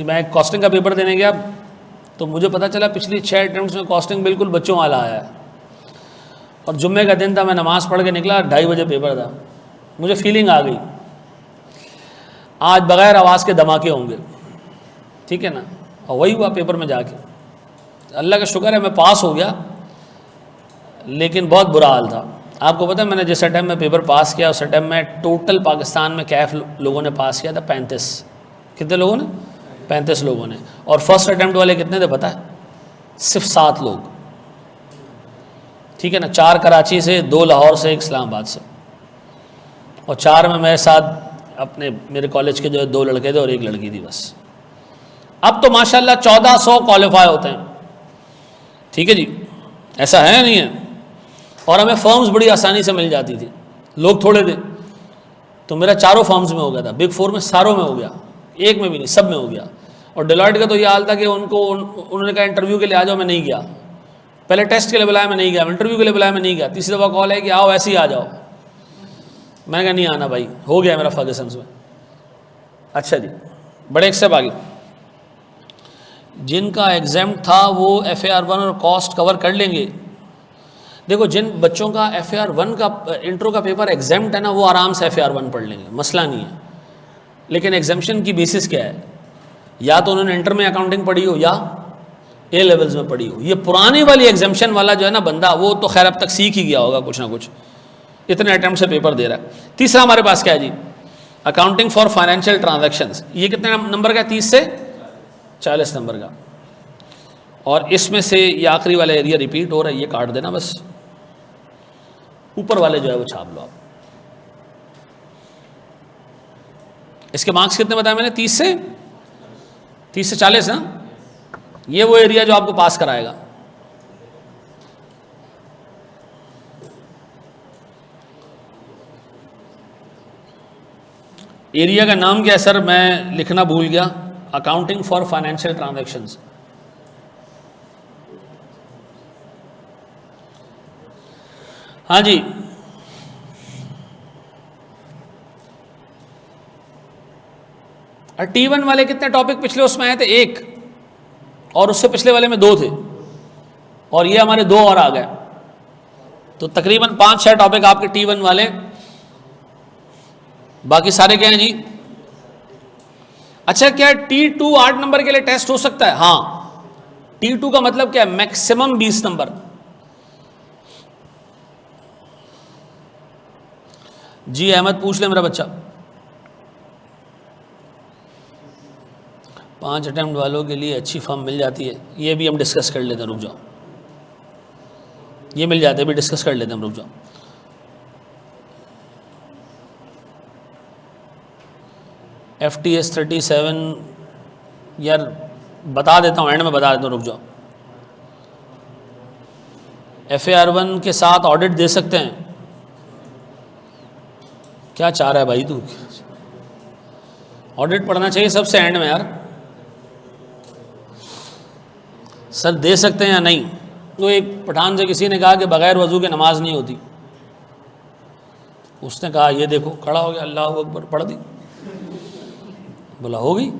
मैं कॉस्टिंग का पेपर देने गया तो मुझे पता चला पिछली 6 अटेम्प्ट्स में कॉस्टिंग बिल्कुल बच्चों वाला आया है। और जुम्मे का दिन था, मैं नमाज़ पढ़ के निकला, 2:30 बजे पेपर था। मुझे फीलिंग आ गई आज बग़ैर आवाज़ के धमाके होंगे, ठीक है ना। और वही हुआ पेपर में जाके। अल्लाह का शुक्र है मैं पास हो गया, लेकिन बहुत बुरा हाल था। आपको पता है मैंने जिस अटैम्प्ट में पेपर पास किया उस अटैम्प्ट में टोटल पाकिस्तान में कैफ लोगों ने पास किया था 35। कितने लोगों ने? 35 लोगों ने। और फर्स्ट अटैम्प्ट वाले कितने थे पता है? सिर्फ 7 लोग, ठीक है ना। 4 कराची से, 2 लाहौर से, 1 इस्लामाबाद से, और 4 में मेरे साथ अपने मेरे कॉलेज के जो है 2 लड़के थे और 1 लड़की थी बस। अब तो माशाल्लाह 1400 क्वालिफाई होते हैं, ठीक है जी, ऐसा है नहीं है। और हमें फर्म्स बड़ी आसानी से मिल जाती थी, लोग थोड़े थे। तो मेरा 4 फर्म्स में हो गया था, बिग 4 में सारों में हो गया, एक में भी नहीं, सब में हो गया। और डेलॉयट का तो ये हाल था कि उन्होंने कहा इंटरव्यू के लिए आ जाओ, मैं नहीं गया। पहले टेस्ट के लिए बुलाया, मैं नहीं गया। इंटरव्यू के लिए बुलाया, मैं नहीं गया। तीसरी दफ़ा कॉल है कि आओ ऐसे ही आ जाओ, मैंने कहा नहीं आना भाई, हो गया मेरा फर्गसन्स में। अच्छा जी, बड़े एक्सेप आ गए। जिनका एग्जाम था वो FAR1 और कॉस्ट कवर कर लेंगे। देखो, जिन बच्चों का FAR1 का इंट्रो का पेपर एग्जाम है ना, वो आराम से FAR1 पढ़ लेंगे, मसला नहीं है। लेकिन एग्जाम्शन की बेसिस क्या है? या तो उन्होंने इंटर में अकाउंटिंग पढ़ी हो या A लेवल्स में पढ़ी हो। ये पुरानी वाली एग्जाम्शन वाला जो है ना बंदा, वो तो खैर अब तक सीख ही गया होगा कुछ ना कुछ, इतने अटैम्प्ट से पेपर दे रहा है। तीसरा हमारे पास क्या है जी? Accounting for financial transactions. ये कितने नंबर का है? 30 से 40 नंबर का। और इसमें से ये आखिरी वाला एरिया रिपीट हो रहा है, ये काट देना बस, ऊपर वाले जो है वो छाप लो आप। इसके मार्क्स कितने बताए मैंने? 30 से 40 ना। ये वो एरिया जो आपको पास कराएगा। एरिया का नाम क्या है सर? मैं लिखना भूल गया। Accounting for financial transactions. हाँ जी, और T1 वाले कितने टॉपिक पिछले उसमें आए थे? 1, और उससे पिछले वाले में 2 थे, और ये हमारे 2 और आ गए। तो तकरीबन 5-6 टॉपिक आपके T1 वाले। बाकी सारे क्या हैं जी? अच्छा, क्या T2 8 नंबर के लिए टेस्ट हो सकता है? हाँ। T2 का मतलब क्या है? Maximum 20 number. जी अहमद पूछ ले मेरा बच्चा। 5 अटैम्प्ट वालों के लिए अच्छी फॉर्म मिल जाती है, ये भी हम डिस्कस कर लेते हैं, रुक जाओ, ये मिल जाते हैं, भी डिस्कस कर लेते हैं हम, रुक जाओ। FTS 37 यार बता देता हूँ, एंड में बता देता हूँ, रुक जाओ। FAR1 के साथ ऑडिट दे सकते हैं? क्या चाह रहा है भाई तू? ऑडिट पढ़ना चाहिए सबसे एंड में यार। सर दे सकते हैं या नहीं? तो एक पठान से किसी ने कहा कि बगैर वजू के नमाज नहीं होती। उसने कहा ये देखो, खड़ा हो गया, अल्लाह अकबर, पढ़ दी, बोला होगी।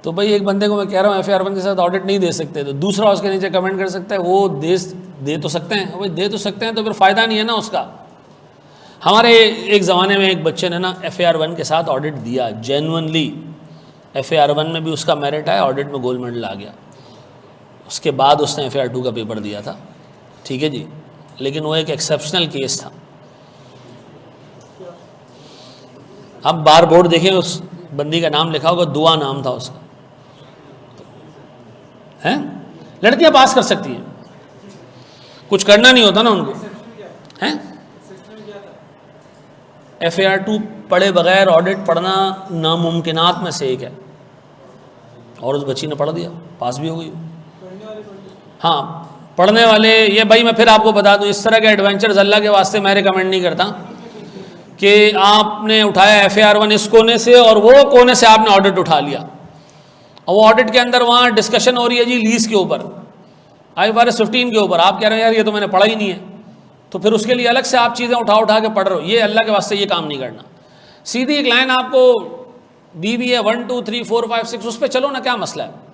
तो भाई एक बंदे को मैं कह रहा हूँ FAR1 के साथ ऑडिट नहीं दे सकते, तो दूसरा उसके नीचे कमेंट कर सकता है वो दे तो सकते हैं। भाई दे तो सकते हैं तो फिर फ़ायदा नहीं है ना उसका। हमारे एक ज़माने में एक बच्चे ने ना FAR1 के साथ ऑडिट दिया, जेन्युइनली FAR1 में भी उसका मेरिट आया, ऑडिट में गोल्ड मेडल आ गया। उसके बाद उसने FAR2 का पेपर दिया था, ठीक है जी, लेकिन वो एक एक्सेप्शनल केस था। अब बार बोर्ड देखें, उस बंदी का नाम लिखा होगा, दुआ नाम था उसका, हैं? लड़कियां पास कर सकती हैं, कुछ करना नहीं होता ना उनको, हैं? FAR2 पढ़े बगैर ऑडिट पढ़ना नामुमकिनात में से एक है, और उस बच्ची ने पढ़ दिया, पास भी हो गई। हाँ, पढ़ने वाले, ये भाई मैं फिर आपको बता दूं, इस तरह के एडवेंचर्स अल्लाह के वास्ते मैं रिकमेंड नहीं करता कि आपने उठाया FAR1 इस कोने से और वो कोने से आपने ऑडिट उठा लिया, और वो ऑडिट के अंदर वहाँ डिस्कशन हो रही है जी लीज के ऊपर, IFRS 15 के ऊपर। आप कह रहे हैं यार ये तो मैंने पढ़ा ही नहीं है, तो फिर उसके लिए अलग से आप चीज़ें उठा उठा के पढ़ रहे हो। ये अल्लाह के वास्ते ये काम नहीं करना। सीधी एक लाइन आपको दी भी है 1 2 3 4 5 6, उस पर चलो ना, क्या मसला है?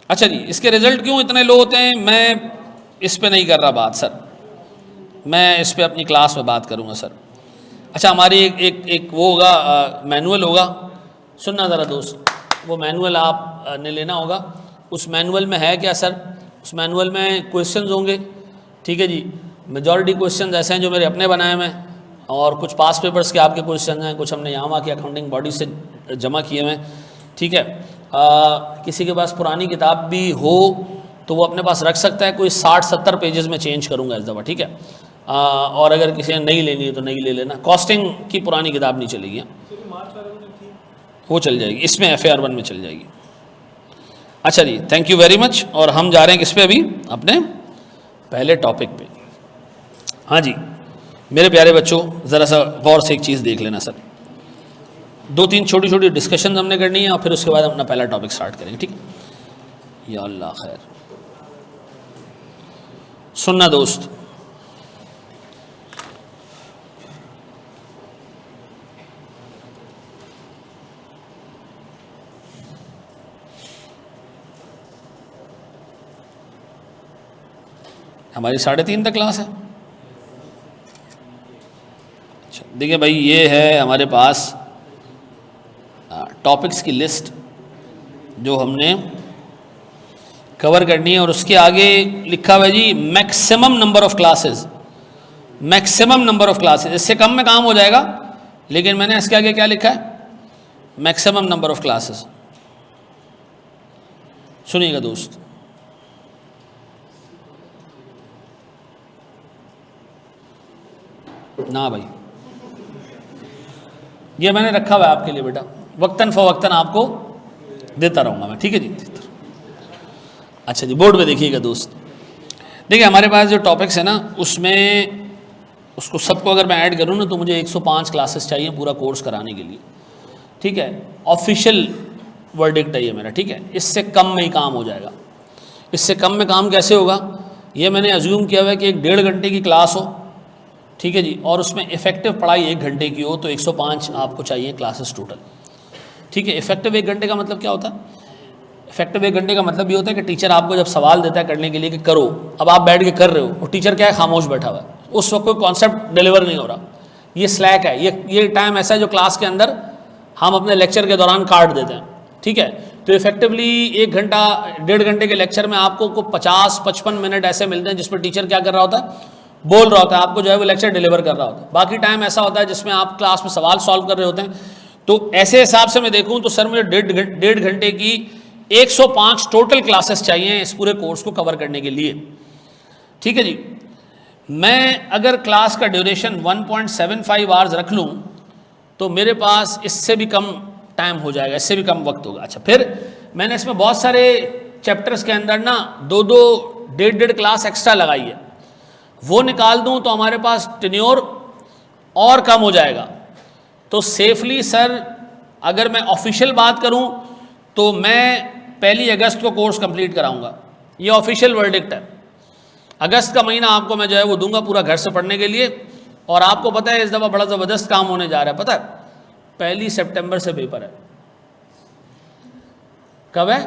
अच्छा जी, इसके रिजल्ट क्यों इतने लो होते हैं, मैं इस पे नहीं कर रहा बात सर, मैं इस पे अपनी क्लास में बात करूँगा सर। अच्छा, हमारी एक वो होगा, मैनुअल होगा, सुनना ज़रा दोस्त, वो मैनुअल आप ने लेना होगा। उस मैनुअल में है क्या सर? उस मैनुअल में क्वेश्चंस होंगे, ठीक है जी। मेजॉरिटी क्वेश्चंस ऐसे हैं जो मेरे अपने बनाए हुए हैं, और कुछ पास पेपर्स के आपके क्वेश्चन हैं, कुछ हमने यहाँ की अकाउंटिंग बॉडी से जमा किए हुए हैं, ठीक है। किसी के पास पुरानी किताब भी हो तो वो अपने पास रख सकता है, कोई 60-70 पेजेस में चेंज करूँगा इस दफ़ा, ठीक है। और अगर किसी ने नहीं लेनी है तो नहीं ले लेना, कॉस्टिंग की पुरानी किताब नहीं चलेगी, वो चल जाएगी, इसमें FAR1 में चल जाएगी। अच्छा जी, थैंक यू वेरी मच। और हम जा रहे हैं किस पे अभी? अपने पहले टॉपिक पे। हाँ जी मेरे प्यारे बच्चों, ज़रा सा गौर से एक चीज़ देख लेना सर, 2-3 छोटी छोटी डिस्कशन हमने करनी है और फिर उसके बाद अपना पहला टॉपिक स्टार्ट करेंगे, ठीक? या अल्लाह खैर। सुनना दोस्त, हमारी 3:30 तक क्लास है। अच्छा देखिए भाई, ये है हमारे पास टॉपिक्स की लिस्ट जो हमने कवर करनी है, और उसके आगे लिखा हुआ है जी maximum number of classes. Maximum number of classes, इससे कम में काम हो जाएगा, लेकिन मैंने इसके आगे क्या लिखा है? Maximum number of classes. सुनिएगा दोस्त, ना भाई ये मैंने रखा हुआ है आपके लिए बेटा, वक्तन फ़वक्तन आपको देता रहूँगा मैं, ठीक है जी। अच्छा जी, बोर्ड पे देखिएगा दोस्त। देखिए हमारे पास जो टॉपिक्स है ना, उसमें उसको सबको अगर मैं ऐड करूँ ना तो मुझे 105 क्लासेस चाहिए पूरा कोर्स कराने के लिए, ठीक है। ऑफिशियल वर्डिक्ट है ये मेरा, ठीक है। इससे कम में ही काम हो जाएगा। इससे कम में काम कैसे होगा? ये मैंने अज्यूम किया हुआ है कि 1.5 घंटे की क्लास हो, ठीक है जी, और उसमें इफेक्टिव पढ़ाई 1 घंटे की हो, तो 105 आपको चाहिए क्लासेस टोटल, ठीक है। इफेक्टिव 1 घंटे का मतलब क्या होता है? इफेक्टिव 1 घंटे का मतलब ये होता है कि टीचर आपको जब सवाल देता है करने के लिए कि करो, अब आप बैठ के कर रहे हो और टीचर क्या है, खामोश बैठा हुआ है, उस वक्त कोई कॉन्सेप्ट डिलीवर नहीं हो रहा, ये स्लैक है। ये टाइम ऐसा है जो क्लास के अंदर हम अपने लेक्चर के दौरान काट देते हैं, ठीक है। तो इफेक्टिवली 1 घंटा 1.5 घंटे के लेक्चर में आपको 50-55 मिनट ऐसे मिलते हैं जिसमें टीचर क्या कर रहा होता है, बोल रहा होता है, आपको जो है वो लेक्चर डिलीवर कर रहा होता है। बाकी टाइम ऐसा होता है जिसमें आप क्लास में सवाल सॉल्व कर रहे होते हैं। तो ऐसे हिसाब से मैं देखूं तो सर मुझे डेढ़ घंटे की 105 टोटल क्लासेस चाहिए इस पूरे कोर्स को कवर करने के लिए। ठीक है जी। मैं अगर क्लास का ड्यूरेशन 1.75 आवर्स रख लूं तो मेरे पास इससे भी कम टाइम हो जाएगा, इससे भी कम वक्त होगा। अच्छा, फिर मैंने इसमें बहुत सारे चैप्टर्स के अंदर ना दो डेढ़ क्लास एक्स्ट्रा लगाई है, वो निकाल दूं तो हमारे पास टेन्योर और कम हो जाएगा। तो सेफली सर अगर मैं ऑफिशियल बात करूं तो मैं 1 अगस्त को कोर्स कंप्लीट कराऊंगा, ये ऑफिशियल वर्डिक्ट है। अगस्त का महीना आपको मैं जो है वो दूंगा पूरा घर से पढ़ने के लिए। और आपको पता है इस दफ़ा बड़ा ज़बरदस्त काम होने जा रहा है, पता है 1 सितंबर से पेपर है। कब है?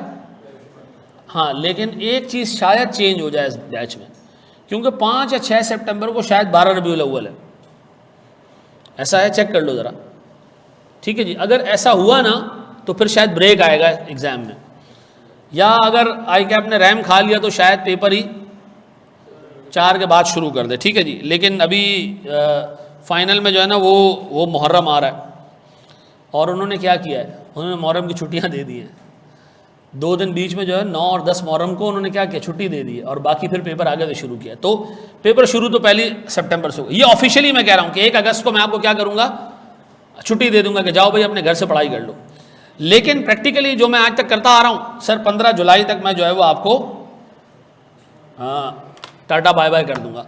हाँ, लेकिन एक चीज़ शायद चेंज हो जाए इस बैच में, क्योंकि 5 या 6 सितंबर को शायद 12 रबीउल अव्वल है, ऐसा है, चेक कर लो ज़रा। ठीक है जी, अगर ऐसा हुआ ना तो फिर शायद ब्रेक आएगा एग्ज़ाम में, या अगर आई कैप ने रैम खा लिया तो शायद पेपर ही 4 के बाद शुरू कर दे। ठीक है जी, लेकिन अभी फाइनल में जो है ना वो मुहर्रम आ रहा है, और उन्होंने क्या किया है, उन्होंने मुहर्रम की छुट्टियां दे दी हैं। 2 दिन बीच में जो है 9 और 10 मुहर्रम को उन्होंने क्या किया, छुट्टी दे दी है, और बाकी फिर पेपर आगे से शुरू किया। तो पेपर शुरू तो 1 सितंबर से होगा। ये ऑफिशियली मैं कह रहा हूँ कि 1 अगस्त को मैं आपको क्या करूँगा, छुट्टी दे दूंगा कि जाओ भाई अपने घर से पढ़ाई कर लो। लेकिन प्रैक्टिकली जो मैं आज तक करता आ रहा हूँ सर, 15 जुलाई तक मैं जो है वो आपको टाटा बाय बाय कर दूंगा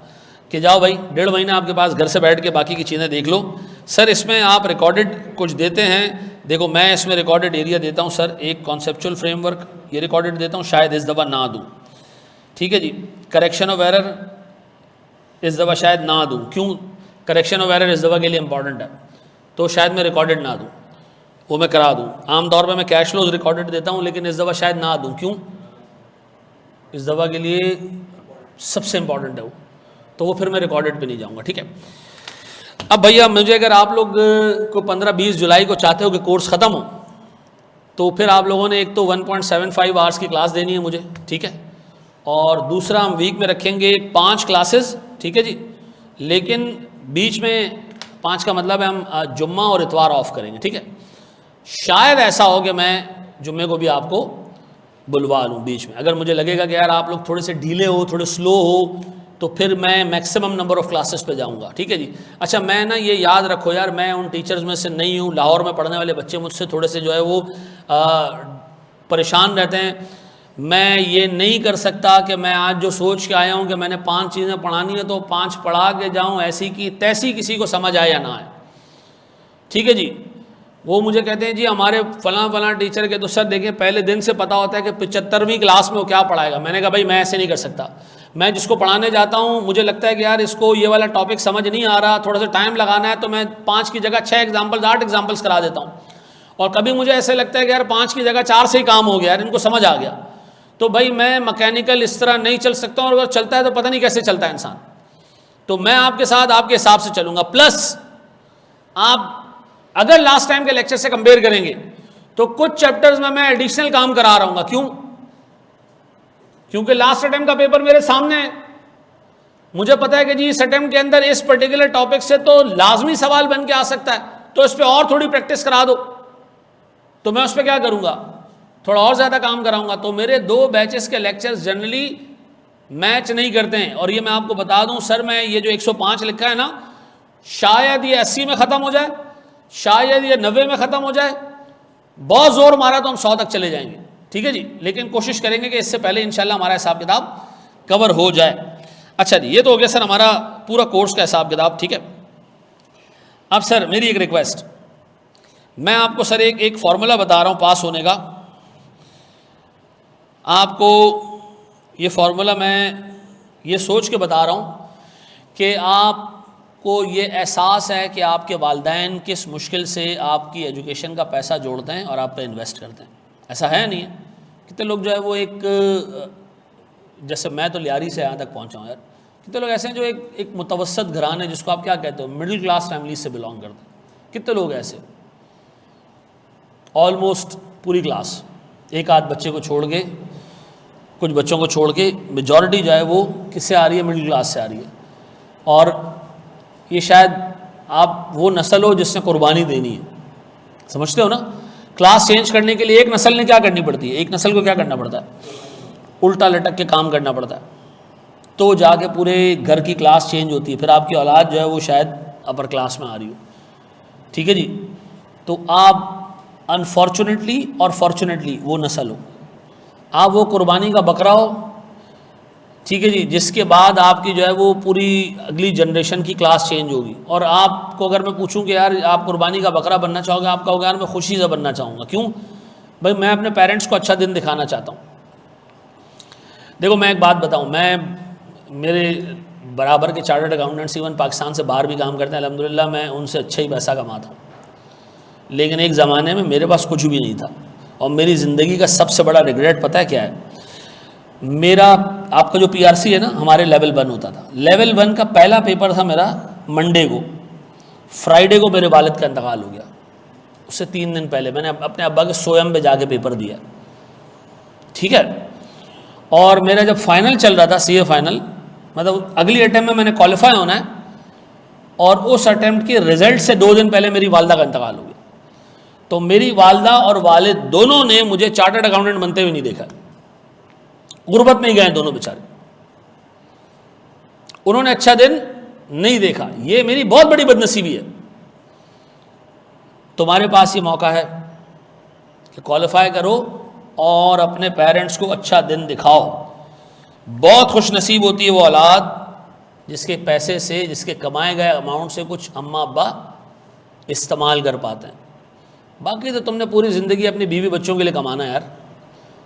कि जाओ भाई 1.5 महीना आपके पास घर से बैठ के बाकी की चीज़ें देख लो। सर इसमें आप रिकॉर्डेड कुछ देते हैं, देखो मैं इसमें रिकॉर्डेड एरिया देता हूँ सर, एक कॉन्सेप्चुअल फ्रेमवर्क ये रिकॉर्डेड देता हूँ, शायद इस दफ़ा ना दूँ। ठीक है जी। करेक्शन ऑफ एरर इस दफ़ा शायद ना दूँ, क्यों, करेक्शन ऑफ एरर इस दफ़ा के लिए इंपॉर्टेंट है, तो शायद मैं रिकॉर्डेड ना दूँ, वो मैं करा दूँ। आमतौर पर मैं कैश फ्लोज रिकॉर्डेड देता हूँ, लेकिन इस दफ़ा शायद ना दूँ, क्यों, इस दफ़ा के लिए सबसे इंपॉर्टेंट है वो, तो वो फिर मैं रिकॉर्डेड पे नहीं जाऊँगा। ठीक है। अब भैया मुझे अगर आप लोग को 15-20 जुलाई को चाहते हो कि कोर्स ख़त्म हो, तो फिर आप लोगों ने एक तो 1.75 आवर्स की क्लास देनी है मुझे, ठीक है, और दूसरा हम वीक में रखेंगे 5 क्लासेस, ठीक है जी, लेकिन बीच में 5 का मतलब है हम जुम्मा और इतवार ऑफ करेंगे। ठीक है। शायद ऐसा हो कि मैं जुम्मे को भी आपको बुलवा लूँ बीच में, अगर मुझे लगेगा कि यार आप लोग थोड़े से ढीले हो, थोड़े स्लो हो, तो फिर मैं मैक्सिमम नंबर ऑफ़ क्लासेस पे जाऊंगा। ठीक है जी। अच्छा, मैं ना ये याद रखो यार, मैं उन टीचर्स में से नहीं हूँ, लाहौर में पढ़ने वाले बच्चे मुझसे थोड़े से जो है वो परेशान रहते हैं। मैं ये नहीं कर सकता कि मैं आज जो सोच के आया हूँ कि मैंने 5 चीज़ें पढ़ानी है तो 5 पढ़ा के जाऊँ, ऐसी की तैसी किसी को समझ आए या ना आए। ठीक है जी। वो मुझे कहते हैं जी हमारे फलां टीचर के तो सर देखिए पहले दिन से पता होता है कि 75वीं क्लास में वो क्या पढ़ाएगा। मैंने कहा भाई मैं ऐसे नहीं कर सकता, मैं जिसको पढ़ाने जाता हूँ मुझे लगता है कि यार इसको ये वाला टॉपिक समझ नहीं आ रहा, थोड़ा सा टाइम लगाना है, तो मैं 5 की जगह 6 एग्जाम्पल्स 8 एग्जाम्पल्स करा देता हूँ। और कभी मुझे ऐसे लगता है कि यार 5 की जगह 4 से ही काम हो गया, यार इनको समझ आ गया। तो भाई मैं मैकेनिकल इस तरह नहीं चल सकता हूँ, और अगर चलता है तो पता नहीं कैसे चलता है इंसान। तो मैं आपके साथ आपके हिसाब से चलूँगा। प्लस आप अगर लास्ट टाइम के लेक्चर से कंपेयर करेंगे तो कुछ चैप्टर्स में मैं एडिशनल काम करा रहा हूँगा। क्यों? क्योंकि लास्ट अटेम्प्ट का पेपर मेरे सामने है, मुझे पता है कि जी इस अटेम्प्ट के अंदर इस पर्टिकुलर टॉपिक से तो लाजमी सवाल बन के आ सकता है, तो इस पर और थोड़ी प्रैक्टिस करा दो। तो मैं उस पर क्या करूँगा, थोड़ा और ज़्यादा काम कराऊँगा। तो मेरे 2 बैचेस के लेक्चर्स जनरली मैच नहीं करते हैं। और ये मैं आपको बता दूँ सर, मैं ये जो 105 लिखा है ना, शायद ये 80 में ख़त्म हो जाए, शायद ये 90 में ख़त्म हो जाए, बहुत ज़ोर मारा तो हम 100 तक चले जाएंगे। ठीक है जी। लेकिन कोशिश करेंगे कि इससे पहले इंशाल्लाह हमारा हिसाब किताब कवर हो जाए। अच्छा जी, ये तो हो गया सर हमारा पूरा कोर्स का हिसाब किताब। ठीक है। अब सर मेरी एक रिक्वेस्ट, मैं आपको सर एक फॉर्मूला बता रहा हूँ पास होने का। आपको ये फार्मूला मैं ये सोच के बता रहा हूँ कि आपको ये एहसास है कि आपके वालिदैन किस मुश्किल से आपकी एजुकेशन का पैसा जोड़ते हैं और आप पे इन्वेस्ट करते हैं। ऐसा है नहीं है? कितने लोग जो है वो एक, जैसे मैं तो लियारी से यहाँ तक पहुँचा हूँ यार, कितने लोग ऐसे हैं जो एक मुतवसत घराने, जिसको आप क्या कहते हो, मिडिल क्लास फैमिली से बिलोंग करते हैं। कितने लोग ऐसे, ऑलमोस्ट पूरी क्लास, एक आध बच्चे को छोड़ के, कुछ बच्चों को छोड़ के मेजॉरिटी जो है वो किससे आ रही है, मिडिल क्लास से आ रही है। और ये शायद आप वो नस्ल हो जिसने कुर्बानी देनी है, समझते हो ना? क्लास चेंज करने के लिए एक नस्ल ने क्या करनी पड़ती है, एक नस्ल को क्या करना पड़ता है, उल्टा लटक के काम करना पड़ता है, तो जाके पूरे घर की क्लास चेंज होती है। फिर आपकी औलाद जो है वो शायद अपर क्लास में आ रही हो, ठीक है जी। तो आप अनफॉर्चुनेटली और फॉर्चुनेटली वो नस्ल हो, आप वो कुर्बानी का बकरा हो, ठीक है जी, जिसके बाद आपकी जो है वो पूरी अगली जनरेशन की क्लास चेंज होगी। और आपको अगर मैं पूछूं कि यार आप कुर्बानी का बकरा बनना चाहोगे, आप कहोगे यार मैं खुशी से बनना चाहूँगा। क्यों भाई? मैं अपने पेरेंट्स को अच्छा दिन दिखाना चाहता हूँ। देखो मैं एक बात बताऊँ, मैं मेरे बराबर के चार्टर्ड अकाउंटेंट्स इवन पाकिस्तान से बाहर भी काम करते हैं, अल्हम्दुलिल्लाह मैं उनसे अच्छा ही पैसा कमाता हूँ। लेकिन एक ज़माने में मेरे पास कुछ भी नहीं था, और मेरी ज़िंदगी का सबसे बड़ा रिग्रेट पता है क्या है? मेरा आपका जो पीआरसी है ना, हमारे लेवल 1 होता था। लेवल 1 का पहला पेपर था मेरा मंडे को, फ्राइडे को मेरे वालिद का इंतकाल हो गया। उससे 3 दिन पहले मैंने अपने अब्बा के सोयम पे जाके पेपर दिया, ठीक है। और मेरा जब फाइनल चल रहा था, सीए फाइनल, मतलब अगली अटैम्प्ट में मैंने क्वालिफाई होना है, और उस अटैम्प्ट के रिजल्ट से 2 दिन पहले मेरी वालदा का इंतकाल हो गया। तो मेरी वालदा और वालिद दोनों ने मुझे चार्टर्ड अकाउंटेंट बनते हुए नहीं देखा, गुर्बत में ही गए दोनों बेचारे, उन्होंने अच्छा दिन नहीं देखा। ये मेरी बहुत बड़ी बदनसीबी है। तुम्हारे पास ये मौका है कि क्वालिफाई करो और अपने पेरेंट्स को अच्छा दिन दिखाओ। बहुत खुश नसीब होती है वो औलाद जिसके पैसे से, जिसके कमाए गए अमाउंट से कुछ अम्मा अब्बा इस्तेमाल कर पाते हैं। बाकी तो तुमने पूरी ज़िंदगी अपनी बीवी बच्चों के लिए कमाना है यार।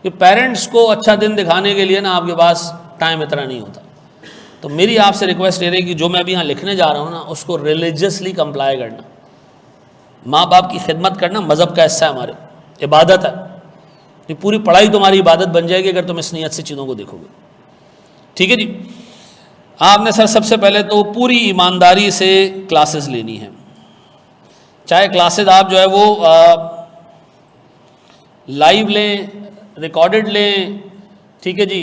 कि पेरेंट्स को अच्छा दिन दिखाने के लिए ना आपके पास टाइम इतना नहीं होता। तो मेरी आपसे रिक्वेस्ट ये रहेगी, जो मैं अभी यहाँ लिखने जा रहा हूँ ना, उसको रिलीजियसली कंप्लाई करना। माँ बाप की खिदमत करना मज़हब का हिस्सा है, हमारे इबादत है। ये पूरी पढ़ाई तुम्हारी इबादत बन जाएगी अगर तुम इस नीयत से चीज़ों को देखोगे, ठीक है जी। आपने सर सबसे पहले तो पूरी ईमानदारी से क्लासेस लेनी है। चाहे क्लासेस आप जो है वो लाइव लें, रिकॉर्डेड लें, ठीक है जी,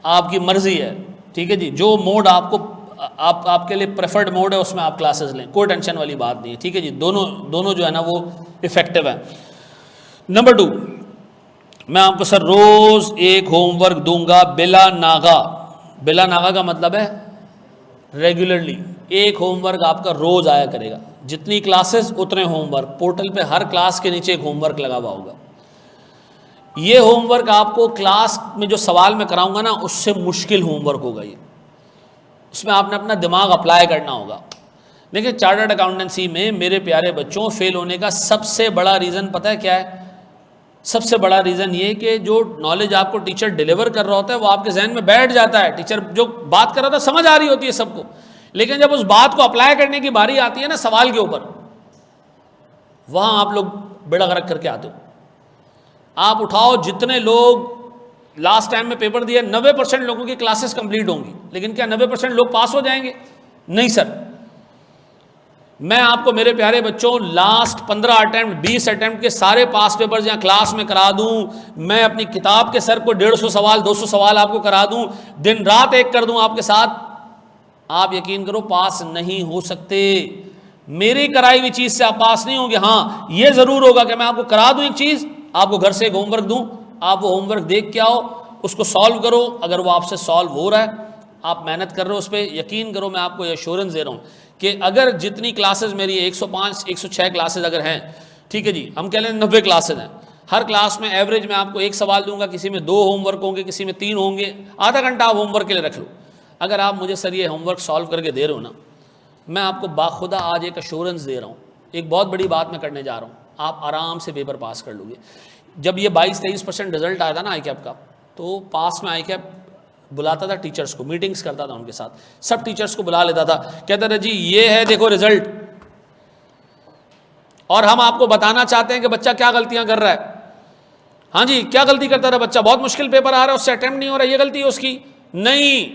आपकी मर्ज़ी है, ठीक है जी। जो मोड आपके लिए प्रेफर्ड मोड है उसमें आप क्लासेस लें, कोई टेंशन वाली बात नहीं है, ठीक है जी। दोनों जो है ना वो इफ़ेक्टिव है। नंबर 2, मैं आपको सर रोज़ एक होमवर्क दूंगा बिला नागा। बिला नागा का मतलब है रेगुलरली एक होमवर्क आपका रोज़ आया करेगा। जितनी क्लासेस उतने होमवर्क, पोर्टल पे हर क्लास के नीचे एक होमवर्क लगा हुआ होगा। ये होमवर्क आपको क्लास में जो सवाल मैं कराऊंगा ना उससे मुश्किल होमवर्क होगा ये, उसमें आपने अपना दिमाग अप्लाई करना होगा। देखिए चार्टर्ड अकाउंटेंसी में मेरे प्यारे बच्चों, फेल होने का सबसे बड़ा रीज़न पता है क्या है? सबसे बड़ा रीज़न ये कि जो नॉलेज आपको टीचर डिलीवर कर रहा होता है वो आपके जहन में बैठ जाता है। टीचर जो बात कर रहा था समझ आ रही होती है सबको, लेकिन जब उस बात को अप्लाई करने की बारी आती है ना सवाल के ऊपर, वहाँ आप लोग बेड़ा गर्क करके आते हो। आप उठाओ जितने लोग लास्ट टाइम में पेपर दिए, 90% लोगों की क्लासेस कंप्लीट होंगी, लेकिन क्या 90% लोग पास हो जाएंगे? नहीं सर। मैं आपको मेरे प्यारे बच्चों लास्ट 15 अटेम्प्ट 20 अटेम्प्ट के सारे पास पेपर्स यहाँ क्लास में करा दूं, मैं अपनी किताब के सर को 150 सवाल 200 सवाल आपको करा दूं, दिन रात एक कर दूं आपके साथ, आप यकीन करो पास नहीं हो सकते। मेरी कराई हुई चीज़ से आप पास नहीं होंगे। हाँ ये ज़रूर होगा कि मैं आपको करा दूं एक चीज़, आपको घर से एक होमवर्क दूं, आप वो होमवर्क देख के आओ, उसको सॉल्व करो। अगर वो आपसे सॉल्व हो रहा है, आप मेहनत कर रहे हो उस पर, यकीन करो मैं आपको एश्योरेंस दे रहा हूँ कि अगर जितनी क्लासेस मेरी 105 106 क्लासेस अगर हैं, ठीक है जी, हम कह लें 90 क्लासेस हैं, हर क्लास में एवरेज में आपको एक सवाल दूंगा, किसी में 2 होमवर्क होंगे, किसी में 3 होंगे, आधा घंटा आप होमवर्क के लिए रख लो। अगर आप मुझे सर ये होमवर्क सॉल्व करके दे रहे हो ना, मैं आपको बाखुदा आज एक एश्योरेंस दे रहा हूँ, एक बहुत बड़ी बात मैं करने जा रहा हूँ, आप आराम से पेपर पास कर लोगे। जब ये 22-23% रिजल्ट आया था ना ICAP का, तो पास में ICAP बुलाता था टीचर्स को, मीटिंग्स करता था उनके साथ, सब टीचर्स को बुला लेता था, कहता था जी ये है देखो रिजल्ट, और हम आपको बताना चाहते हैं कि बच्चा क्या गलतियां कर रहा है। हाँ जी, क्या गलती करता रहा बच्चा? बहुत मुश्किल पेपर आ रहा है, उससे अटेम्प्ट नहीं हो रहा, ये गलती है उसकी? नहीं,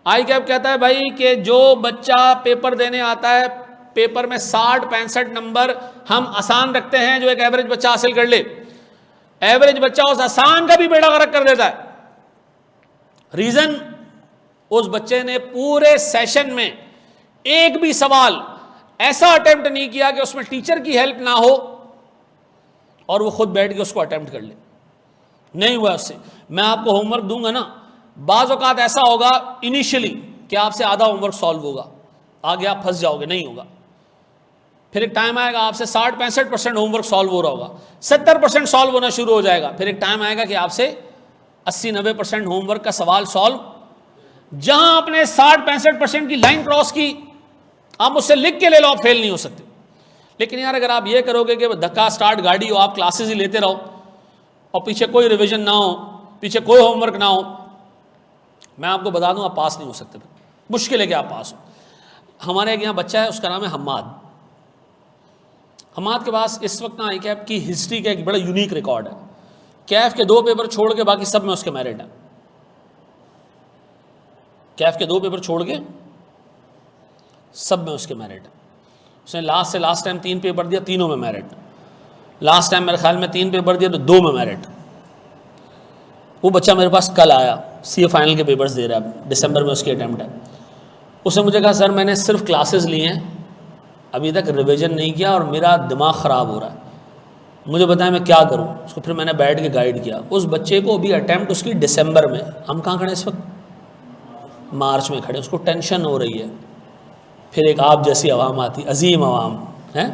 ICAP कहता है भाई कि जो बच्चा पेपर देने आता है, पेपर में 60-65 नंबर हम आसान रखते हैं जो एक एवरेज बच्चा हासिल कर ले, एवरेज बच्चा उस आसान का भी बेड़ा गर्क कर देता है। रीजन, उस बच्चे ने पूरे सेशन में एक भी सवाल ऐसा अटेम्प्ट नहीं किया कि उसमें टीचर की हेल्प ना हो, और वो खुद बैठ के उसको अटेम्प्ट कर ले। नहीं हुआ उससे, मैं आपको होमवर्क दूंगा ना, बाज़ औक़ात ऐसा होगा इनिशियली कि आपसे आधा होमवर्क सॉल्व होगा, आगे आप फंस जाओगे, नहीं होगा। फिर एक टाइम आएगा आपसे 60-65% होमवर्क सॉल्व हो रहा होगा, 70% सॉल्व होना शुरू हो जाएगा। फिर एक टाइम आएगा कि आपसे 80-90% होमवर्क का सवाल सॉल्व, जहां आपने 60-65% की लाइन क्रॉस की, आप मुझसे लिख के ले लो, आप फेल नहीं हो सकते। लेकिन यार अगर आप ये करोगे कि धक्का स्टार्ट गाड़ी हो, आप क्लासेस ही लेते रहो और पीछे कोई रिवीजन ना हो, पीछे कोई होमवर्क ना हो, मैं आपको बता दूं आप पास नहीं हो सकते। मुश्किल है कि आप पास हो। हमारे एक यहाँ बच्चा है, उसका नाम है हम्माद। हम्माद के पास इस वक्त ना आई कैफ की हिस्ट्री का एक बड़ा यूनिक रिकॉर्ड है। कैफ के 2 पेपर छोड़ के बाकी सब में उसके मेरिट है। कैफ के 2 पेपर छोड़ के सब में उसके मेरिट है। उसने लास्ट टाइम 3 पेपर दिया, तीनों में मेरिट। लास्ट टाइम मेरे ख्याल में 3 पेपर दिया तो 2 में मेरिट। वो बच्चा मेरे पास कल आया, सीए फाइनल के पेपर्स दे रहा है, दिसंबर में उसकी अटैम्प्ट है। उसने मुझे कहा सर मैंने सिर्फ क्लासेस लिए हैं, अभी तक रिवीजन नहीं किया और मेरा दिमाग ख़राब हो रहा है, मुझे बताएं मैं क्या करूं। उसको फिर मैंने बैठ के गाइड किया। उस बच्चे को अभी अटैम्प्ट उसकी दिसंबर में, हम कहाँ खड़े इस वक्त, मार्च में खड़े। उसको टेंशन हो रही है। फिर एक आप जैसी आवाम आती, अजीम आवाम है,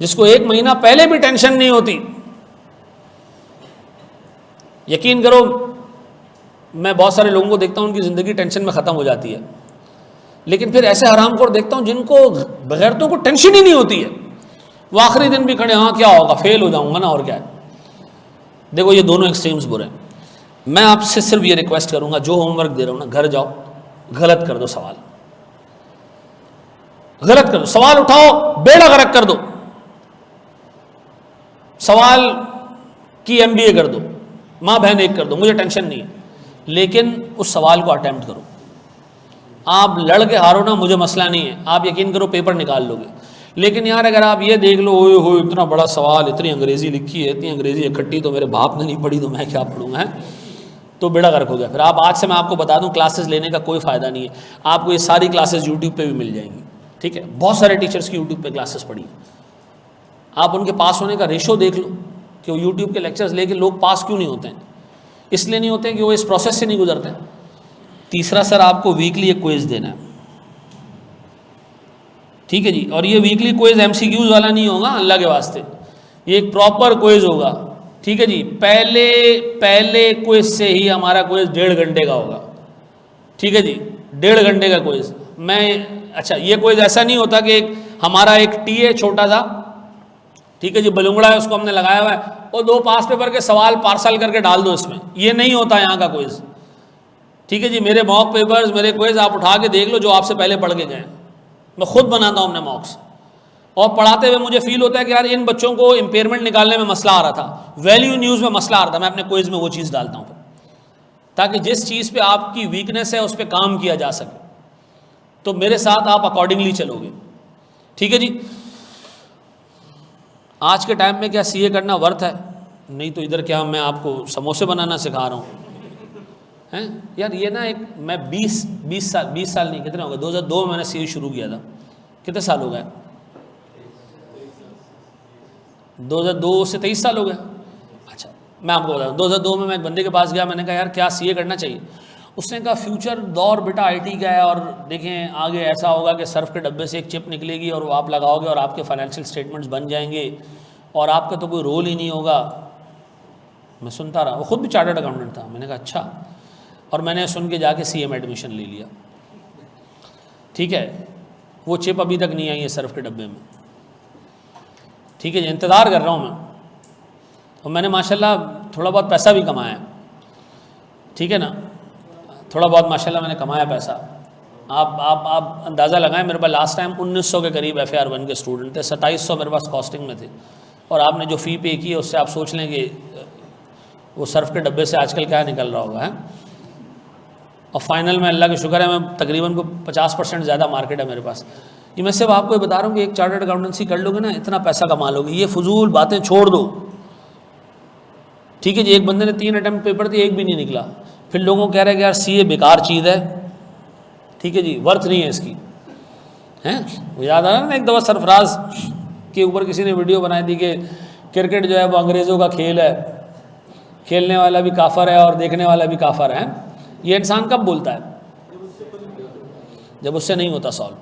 जिसको 1 महीना पहले भी टेंशन नहीं होती। यकीन करो मैं बहुत सारे लोगों को देखता हूं उनकी ज़िंदगी टेंशन में ख़त्म हो जाती है, लेकिन फिर ऐसे हरामखोर देखता हूं जिनको बगैरतों को टेंशन ही नहीं होती है। वो आखिरी दिन भी खड़े, हाँ क्या होगा, फेल हो जाऊंगा ना, और क्या है। देखो ये दोनों एक्सट्रीम्स बुरे हैं। मैं आपसे सिर्फ ये रिक्वेस्ट करूंगा, जो होमवर्क दे रहा हूं ना, घर जाओ गलत कर दो सवाल, गलत कर दो सवाल, उठाओ बेड़ा गर्क कर दो सवाल की, एमबीए कर दो, माँ बहन एक कर दो, मुझे टेंशन नहीं है, लेकिन उस सवाल को अटेम्प्ट करो। आप लड़ के हारो ना, मुझे मसला नहीं है, आप यकीन करो पेपर निकाल लोगे। लेकिन यार अगर आप ये देख लो, ओए हो इतना बड़ा सवाल, इतनी अंग्रेजी लिखी है, इतनी अंग्रेजी इकट्ठी तो मेरे बाप ने नहीं पढ़ी, तो मैं क्या पढ़ूंगा, है तो बेड़ा गर्क हो गया। फिर आप आज से मैं आपको बता दूं, क्लासेस लेने का कोई फ़ायदा नहीं है। आपको ये सारी क्लासेस यूट्यूब पे भी मिल जाएंगी, ठीक है। बहुत सारे टीचर्स की यूट्यूब पे क्लासेस पढ़ी, आप उनके पास होने का रेशो देख लो कि वो यूट्यूब के लेक्चर्स लेके लोग पास क्यों नहीं होते हैं। इसलिए नहीं होते हैं कि वो इस प्रोसेस से नहीं गुजरते हैं। तीसरा सर आपको वीकली एक क्विज देना है, ठीक है जी। और ये वीकली क्विज एमसीक्यूज वाला नहीं होगा, अल्लाह के वास्ते, ये एक प्रॉपर क्विज होगा, ठीक है जी। पहले क्विज से ही हमारा क्विज 1.5 घंटे का होगा, ठीक है जी, 1.5 घंटे का क्विज। अच्छा ये क्विज ऐसा नहीं होता कि हमारा एक टी है छोटा सा, ठीक है जी, बलूंगड़ा है, उसको हमने लगाया हुआ है और 2 पास पेपर के सवाल पार्सल करके डाल दो इसमें, ये नहीं होता यहाँ का क्विज, ठीक है जी। मेरे मॉक पेपर्स, मेरे क्विज आप उठा के देख लो, जो आपसे पहले पढ़ के गए। मैं खुद बनाता हूँ अपने मॉक्स, और पढ़ाते हुए मुझे फील होता है कि यार इन बच्चों को इम्पेयरमेंट निकालने में मसला आ रहा था, वैल्यू न्यूज़ में मसला आ रहा था, मैं अपने क्विज में वो चीज़ डालता हूँ ताकि जिस चीज़ पे आपकी वीकनेस है उस पर काम किया जा सके। तो मेरे साथ आप अकॉर्डिंगली चलोगे, ठीक है जी। आज के टाइम में क्या सीए करना वर्थ है? नहीं तो इधर क्या मैं आपको समोसे बनाना सिखा रहा हूँ, हैं यार। ये ना एक मैं 20 साल नहीं, कितने हो गए, 2002 में मैंने सीए शुरू किया था, कितने साल हो गए, 2002 से 23 साल हो गए। अच्छा मैं आपको बता दूँ, 2002 में मैं एक बंदे के पास गया, मैंने कहा यार क्या सीए करना चाहिए। उसने कहा फ्यूचर दौर बेटा आईटी का है, और देखें आगे ऐसा होगा कि सर्फ के डब्बे से एक चिप निकलेगी और वो आप लगाओगे और आपके फाइनेंशियल स्टेटमेंट्स बन जाएंगे और आपका तो कोई रोल ही नहीं होगा। मैं सुनता रहा, वो खुद भी चार्टर्ड अकाउंटेंट था। मैंने कहा अच्छा, और मैंने सुन के जाके सीए में एडमिशन ले लिया, ठीक है। वो चिप अभी तक नहीं आई है सर्फ के डब्बे में, ठीक है जी, इंतज़ार कर रहा हूँ मैं। और मैंने माशाल्लाह थोड़ा बहुत पैसा भी कमाया, ठीक है ना, थोड़ा बहुत माशाल्लाह मैंने कमाया पैसा। आप अंदाज़ा लगाएं, मेरे पास लास्ट टाइम 1900 के करीब FAR1 के स्टूडेंट थे, 2700 मेरे पास कॉस्टिंग में थे, और आपने जो फ़ी पे की है उससे आप सोच लें कि वो सर्फ के डब्बे से आजकल क्या निकल रहा होगा, है। और फाइनल में अल्लाह का शुक्र है मैं तकरीबन को 50% ज़्यादा मार्केट है मेरे पास। ये मैं सिर्फ आपको बता रहा हूँ कि एक चार्टर्ड अकाउंटेंसी कर लोगे ना, इतना पैसा कमा लोगे। ये फजूल बातें छोड़ दो, ठीक है जी। एक बंदे ने 3 अटेम्प्ट पेपर दिए, एक भी नहीं निकला। फिर लोगों को कह रहे हैं कि यार सीए बेकार चीज़ है, ठीक है जी, वर्थ नहीं है इसकी, हैं। वो याद आ रहा है ना, एक दफ़ा सरफराज के ऊपर किसी ने वीडियो बनाई थी कि क्रिकेट जो है वो अंग्रेज़ों का खेल है, खेलने वाला भी काफर है और देखने वाला भी काफर है। ये इंसान कब बोलता है? जब उससे नहीं होता सॉल्व।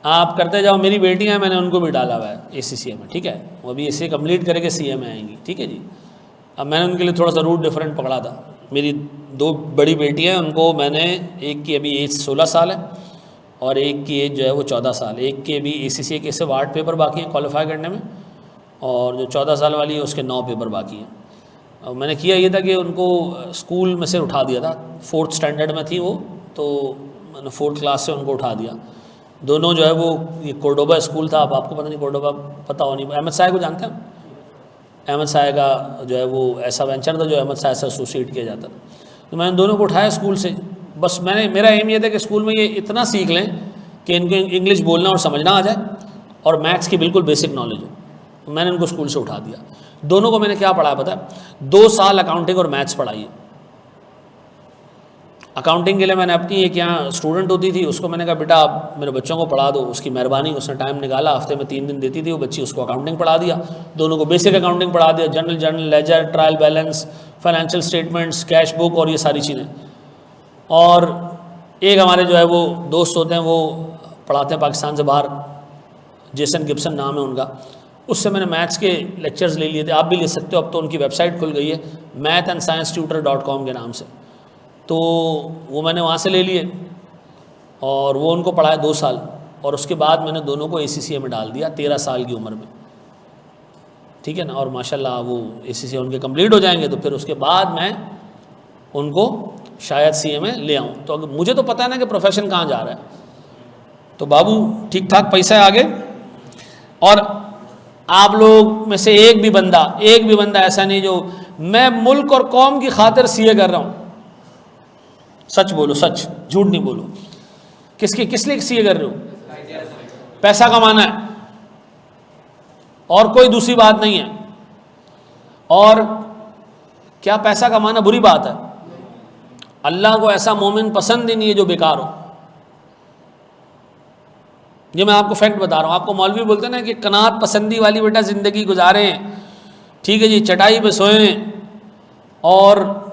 आप करते जाओ। मेरी बेटियां हैं, मैंने उनको भी डाला हुआ है ACCA में, ठीक है, वो अभी इसे कंप्लीट करके CA में आएंगी, ठीक है जी। अब मैंने उनके लिए थोड़ा सा रूट डिफरेंट पकड़ा था। मेरी 2 बड़ी बेटियां हैं, उनको मैंने, एक की अभी एज 16 साल है और एक की एज जो है वो 14 साल। एक के अभी ACCA के सिर्फ 8 पेपर बाकी हैं क्वालिफाई करने में, और जो 14 साल वाली है उसके 9 पेपर बाकी हैं। और मैंने किया ये था कि उनको स्कूल में से उठा दिया था, 4th स्टैंडर्ड में थी वो, तो मैंने 4th क्लास से उनको उठा दिया। दोनों जो है वो, ये कोर्डोबा स्कूल था, अब आपको पता नहीं कोर्डोबा पता हो नहीं, अहमद साय को जानते हैं? अहमद साय का जो है वो ऐसा वेंचर था जो अहमद साय से एसोसिएट किया जाता था। तो मैंने दोनों को उठाया स्कूल से। बस मेरा एम ये था कि स्कूल में ये इतना सीख लें कि इनको इंग्लिश बोलना और समझना आ जाए और मैथ्स की बिल्कुल बेसिक नॉलेज हो। तो मैंने उनको स्कूल से उठा दिया। दोनों को मैंने क्या पढ़ाया पता है? 2 साल अकाउंटिंग और मैथ्स पढ़ाई है। अकाउंटिंग के लिए मैंने अपनी एक यहाँ स्टूडेंट होती थी, उसको मैंने कहा बेटा आप मेरे बच्चों को पढ़ा दो। उसकी मेहरबानी, उसने टाइम निकाला, हफ्ते में 3 दिन देती थी वो बच्ची, उसको अकाउंटिंग पढ़ा दिया। दोनों को बेसिक अकाउंटिंग पढ़ा दिया, general ledger, trial balance, financial statements, cash book और ये सारी चीज़ें। और एक हमारे जो है वो दोस्त होते हैं, वो पढ़ाते हैं पाकिस्तान से बाहर, जेसन गिब्सन नाम है उनका, उससे मैंने मैथ्स के लेक्चर्स ले लिए थे। आप भी ले सकते हो, अब तो उनकी वेबसाइट खुल गई है math&sciencetutor.com के नाम से। तो वो मैंने वहाँ से ले लिए और वो उनको पढ़ाया 2 साल, और उसके बाद मैंने दोनों को ACCA में डाल दिया 13 साल की उम्र में, ठीक है ना। और माशाल्लाह वो ACCA उनके कंप्लीट हो जाएंगे तो फिर उसके बाद मैं उनको शायद CA में ले आऊँ। तो अगर मुझे तो पता है ना कि प्रोफेशन कहाँ जा रहा है, तो बाबू ठीक ठाक पैसा है आगे। और आप लोग में से एक भी बंदा ऐसा नहीं जो मैं मुल्क और कौम की खातिर CA कर रहा हूँ। सच बोलो, सच, झूठ नहीं बोलो। किस लिए CA कर रहे हो? पैसा कमाना है, और कोई दूसरी बात नहीं है। और क्या पैसा कमाना बुरी बात है? अल्लाह को ऐसा मोमिन पसंद ही नहीं है जो बेकार हो। ये मैं आपको फैक्ट बता रहा हूँ। आपको मौलवी बोलते हैं ना कि कनात पसंदी वाली बेटा ज़िंदगी गुजारें, ठीक है जी, चटाई पे सोएं, और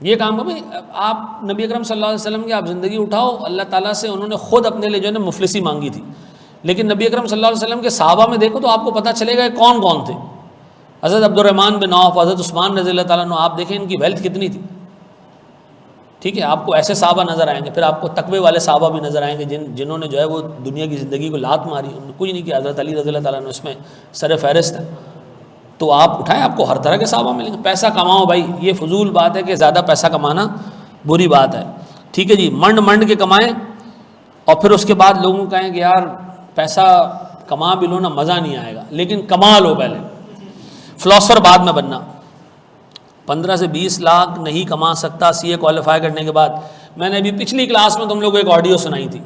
ये काम भाई आप नबी अकरम सल्लल्लाहु अलैहि वसल्लम की आप ज़िंदगी उठाओ। अल्लाह ताला से उन्होंने ख़ुद अपने लिए जो है ना मुफलिसी मांगी थी, लेकिन नबी अकरम सल्लल्लाहु अलैहि वसल्लम के सहाबा में देखो तो आपको पता चलेगा कौन कौन थे। हज़रत अब्दुर्रहमान बिन औफ, हज़रत उस्मान रज़ी अल्लाह ताला अन्हु, आप देखें इनकी वेल्थ कितनी थी, ठीक है। आपको ऐसे सहाबा नज़र आएंगे, फिर आपको तकवे वाले सहाबा भी नज़र आएंगे जिन्होंने जो है वो दुनिया की ज़िंदगी को लात मारी, कुछ नहीं किया। हज़रत अली रज़ी अल्लाह ताला अन्हु इसमें सर फहरिस्त है। तो आप उठाएं, आपको हर तरह के सहाबा मिलेंगे। पैसा कमाओ भाई, ये फजूल बात है कि ज़्यादा पैसा कमाना बुरी बात है, ठीक है जी। मंड के कमाएं और फिर उसके बाद लोगों को कहें कि यार पैसा कमा भी लो ना, मज़ा नहीं आएगा, लेकिन कमा लो पहले, फिलोसफर बाद में बनना। 15 से 20 लाख नहीं कमा सकता CA क्वालिफाई करने के बाद। मैंने अभी पिछली क्लास में तुम लोगों को एक ऑडियो सुनाई थी,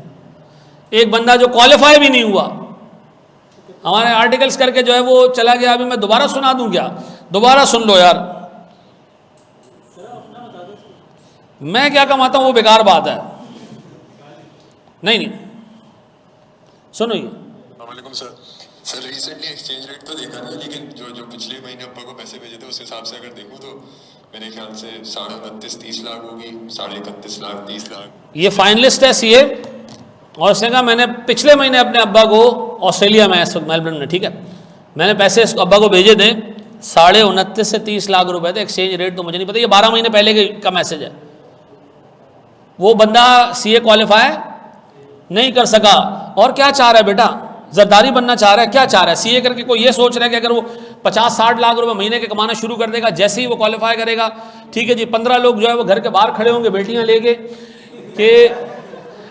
एक बंदा जो क्वालिफाई भी नहीं हुआ, हमारे आर्टिकल्स करके जो है वो चला गया। अभी मैं दोबारा सुना दूं क्या? दोबारा सुन लो यार। मैं क्या कमाता हूं वो बेकार बात है। नहीं सुनो ये। वालेकुम सर रिसेंटली एक्सचेंज रेट तो देखा नहीं, लेकिन जो पिछले महीने अब्बा को पैसे भेजे थे उस हिसाब से अगर देखूं तो मेरे ख्याल से 29.5-30 लाख होगी, 31.5 लाख 30 लाख। ये फाइनलिस्ट है CA, और उसने कहा मैंने पिछले महीने अपने अब्बा को ऑस्ट्रेलिया में, इस वक्त मेलबर्न में, ठीक है, मैंने पैसे अब्बा को भेजे थे, 29.5 से 30 लाख रुपए थे। एक्सचेंज रेट तो मुझे नहीं पता, ये 12 महीने पहले का मैसेज है। वो बंदा CA क्वालिफाई नहीं कर सका, और क्या चाह रहा है बेटा? जरदारी बनना चाह रहा है? क्या चाह रहा है? CA करके कोई ये सोच रहा है कि अगर वो 50-60 लाख रुपए महीने के कमाना शुरू कर देगा जैसे ही वो क्वालिफाई करेगा, ठीक है जी, 15 लोग जो है वो घर के बाहर खड़े होंगे बेटियां लेके कि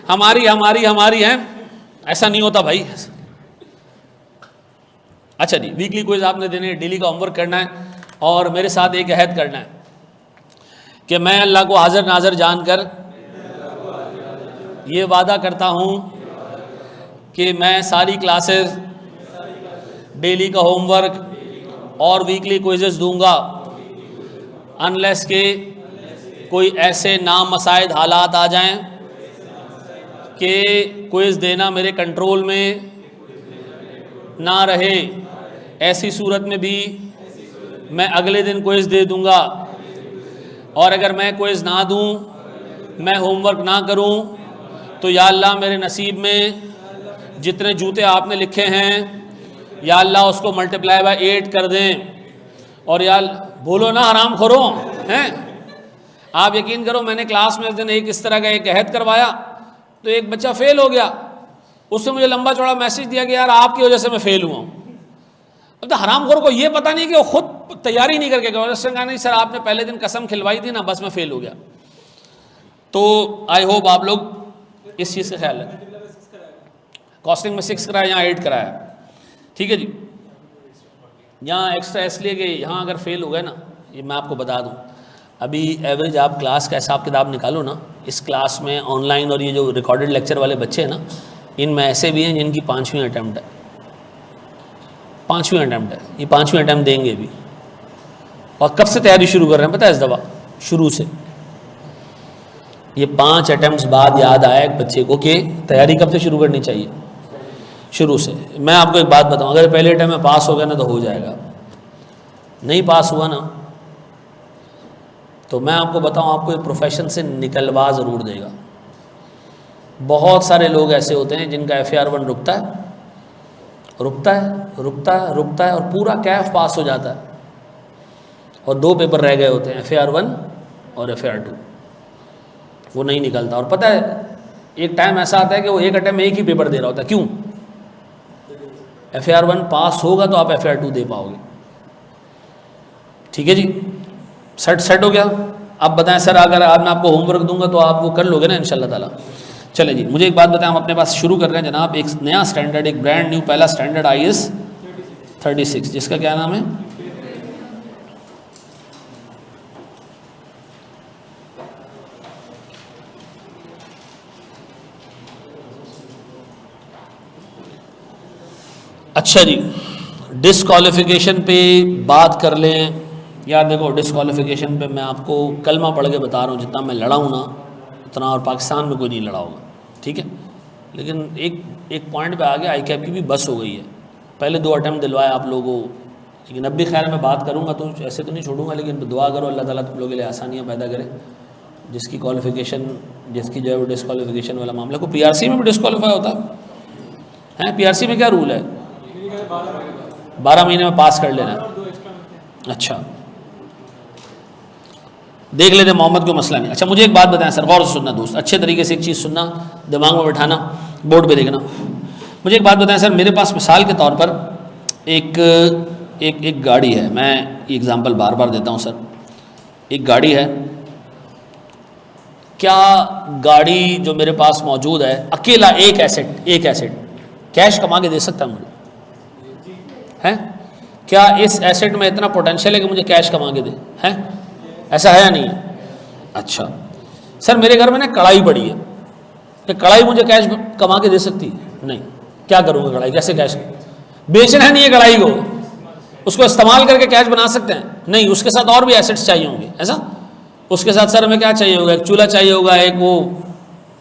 हमारी हैं। ऐसा नहीं होता भाई। अच्छा जी, वीकली क्विज आपने देने, डेली का होमवर्क करना है, और मेरे साथ एक अहद करना है कि मैं अल्लाह को हाजिर नाजर जानकर ये वादा करता हूँ कि मैं सारी क्लासेस, डेली का होमवर्क और वीकली क्विजेस दूंगा, अनलेस के कोई ऐसे नामसाइद हालात आ जाएं कि क्विज देना मेरे कंट्रोल में ना रहे, ऐसी सूरत में भी मैं अगले दिन क्विज दे दूंगा, और अगर मैं क्विज ना दूं, मैं होमवर्क ना करूं, तो या अल्लाह मेरे नसीब में जितने जूते आपने लिखे हैं या अल्लाह उसको मल्टीप्लाई बाय 8 कर दें। और या बोलो ना हराम खोरो हैं। आप यकीन करो, मैंने क्लास में उस दिन एक इस तरह का एक अहद करवाया, तो एक बच्चा फेल हो गया। उसने मुझे लंबा चौड़ा मैसेज दिया कि यार आपकी वजह से मैं फेल हुआ हूँ। अब तो हरामखोर को ये पता नहीं कि वो खुद तैयारी नहीं करके गया। उसने कहा नहीं सर, आपने पहले दिन कसम खिलवाई थी ना, बस मैं फेल हो गया। तो आई होप आप लोग इस चीज़ का ख्याल रखें। कॉस्टिंग में 6 कराया, यहाँ 8 कराया, ठीक है जी। यहाँ एक्स्ट्रा इसलिए कि यहाँ अगर फेल हो गए ना, ये मैं आपको बता दूँ, अभी एवरेज आप क्लास का हिसाब किताब निकालो ना, इस क्लास में ऑनलाइन और ये जो रिकॉर्डेड लेक्चर वाले बच्चे हैं ना, इनमें ऐसे भी हैं जिनकी 5वीं अटैम्प्ट है, 5वीं अटैम्प्ट है, ये 5वीं अटैम्प्ट देंगे भी। और कब से तैयारी शुरू कर रहे हैं पता है इस दफ़ा? शुरू से। ये 5 अटैम्प्ट्स बाद याद आया एक बच्चे को कि तैयारी कब से शुरू करनी चाहिए, शुरू से। मैं आपको एक बात बताऊं, अगर पहले अटैम्प्ट में पास हो गया ना तो हो जाएगा, नहीं पास हुआ ना तो मैं आपको बताऊं, आपको एक प्रोफेशन से निकलवा ज़रूर देगा। बहुत सारे लोग ऐसे होते हैं जिनका FAR1 रुकता है रुकता है रुकता है रुकता है और पूरा कैफ पास हो जाता है, और 2 पेपर रह गए होते हैं, FAR1 और FAR2, वो नहीं निकलता। और पता है एक टाइम ऐसा आता है कि वो एक अटैम्प्ट में एक ही पेपर दे रहा होता है। क्यों? FAR1 पास होगा तो आप FAR2 दे पाओगे, ठीक है जी। सेट हो गया। अब बताएं सर, अगर आज मैं आपको होमवर्क दूंगा तो आप वो कर लोगे ना इंशाल्लाह ताला? चले जी, मुझे एक बात बताएं, हम अपने पास शुरू कर रहे हैं जनाब एक नया स्टैंडर्ड, एक ब्रांड न्यू पहला स्टैंडर्ड IAS 36, जिसका क्या नाम है? अच्छा जी, डिस्क्वालिफिकेशन पे बात कर लें। यार देखो, डिस्क्वालिफिकेशन पे मैं आपको कलमा पढ़ के बता रहा हूँ, जितना मैं लड़ा हूँ ना उतना और पाकिस्तान में कोई नहीं लड़ा होगा, ठीक है। लेकिन एक पॉइंट पे आ गया, ICAP की भी बस हो गई है। पहले 2 अटैम्प्ट दिलवाए आप लोगों को, लेकिन अब भी खैर मैं बात करूँगा तो ऐसे तो नहीं छोड़ूंगा, लेकिन दुआ करो अल्लाह ताला तुम लोगों के लिए आसानियाँ पैदा करे। जिसकी क्वालिफिकेशन, जिसकी जो है वो डिस्क्वालिफिकेशन वाला मामला, को PRC में भी डिस्क्वालीफाई होता है। PRC में क्या रूल है? 12 महीने में पास कर लेना है। अच्छा, देख लेते मोहम्मद को मसला नहीं। अच्छा, मुझे एक बात बताएं सर, गौर से सुनना दोस्त, अच्छे तरीके से एक चीज़ सुनना, दिमाग में बैठाना, बोर्ड पे देखना। मुझे एक बात बताएं सर, मेरे पास मिसाल के तौर पर एक गाड़ी है, मैं एग्जांपल बार बार देता हूं सर। एक गाड़ी है, क्या गाड़ी जो मेरे पास मौजूद है, अकेला एक एसेट कैश कमा के दे सकता है मुझे? है क्या इस एसेट में इतना पोटेंशियल है कि मुझे कैश कमा के दे? है ऐसा है या नहीं है? अच्छा सर, मेरे घर में ना कढ़ाई पड़ी है, कि कढ़ाई मुझे कैश कमा के दे सकती है? नहीं। क्या करूँगा कढ़ाई, कैसे कैश? बेचना नहीं है कढ़ाई को, उसको इस्तेमाल करके कैश बना सकते हैं? नहीं, उसके साथ और भी एसेट्स चाहिए होंगे। ऐसा उसके साथ सर हमें क्या चाहिए होगा? एक चूल्हा चाहिए होगा, एक वो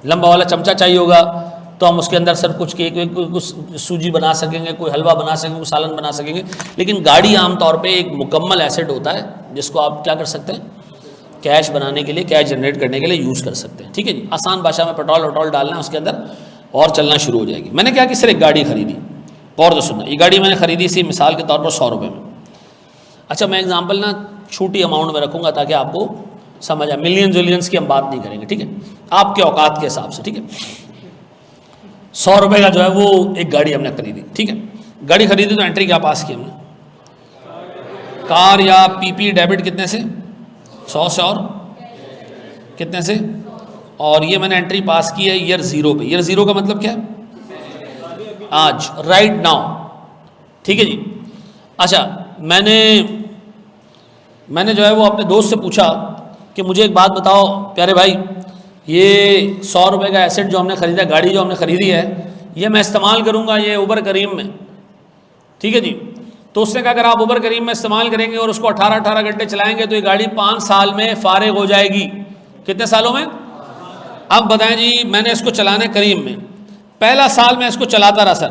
लंबा वाला चमचा चाहिए होगा, तो हम उसके अंदर सर कुछ केक, कुछ सूजी बना सकेंगे, कोई हलवा बना सकेंगे, कोई सालन बना सकेंगे। लेकिन गाड़ी आमतौर पे एक मुकम्मल एसेट होता है जिसको आप क्या कर सकते हैं? कैश बनाने के लिए, कैश जनरेट करने के लिए यूज़ कर सकते हैं, ठीक है जी। आसान भाषा में पेट्रोल डालना है उसके अंदर और चलना शुरू हो जाएगी। मैंने क्या कि सर एक गाड़ी खरीदी, और तो सुनना, ये गाड़ी मैंने खरीदी सी मिसाल के तौर पर 100 रुपये में। अच्छा, मैं एग्जाम्पल ना छोटी अमाउंट में रखूँगा ताकि आपको समझ आए, मिलियंस की हम बात नहीं करेंगे, ठीक है, आपके औकात के हिसाब से, ठीक है। 100 रुपये का जो है वो एक गाड़ी हमने खरीदी, ठीक है। गाड़ी खरीदी तो एंट्री क्या पास की हमने? कार या PP डेबिट कितने से? 100 से, और कितने से? और ये मैंने एंट्री पास की है ईयर 0 पे। ईयर 0 का मतलब क्या है? आज, राइट नाउ, ठीक है जी। अच्छा, मैंने जो है वो अपने दोस्त से पूछा कि मुझे एक बात बताओ प्यारे भाई, ये 100 रुपये का एसेट जो हमने ख़रीदा, गाड़ी जो हमने ख़रीदी है, ये मैं इस्तेमाल करूँगा ये उबर करीम में, ठीक है जी। तो उसने कहा अगर आप उबर करीम में इस्तेमाल करेंगे और उसको 18 घंटे चलाएंगे तो ये गाड़ी 5 साल में फारिग हो जाएगी। कितने सालों में? अब बताएं जी, मैंने इसको चलाने करीम में, पहला साल मैं इसको चलाता रहा सर,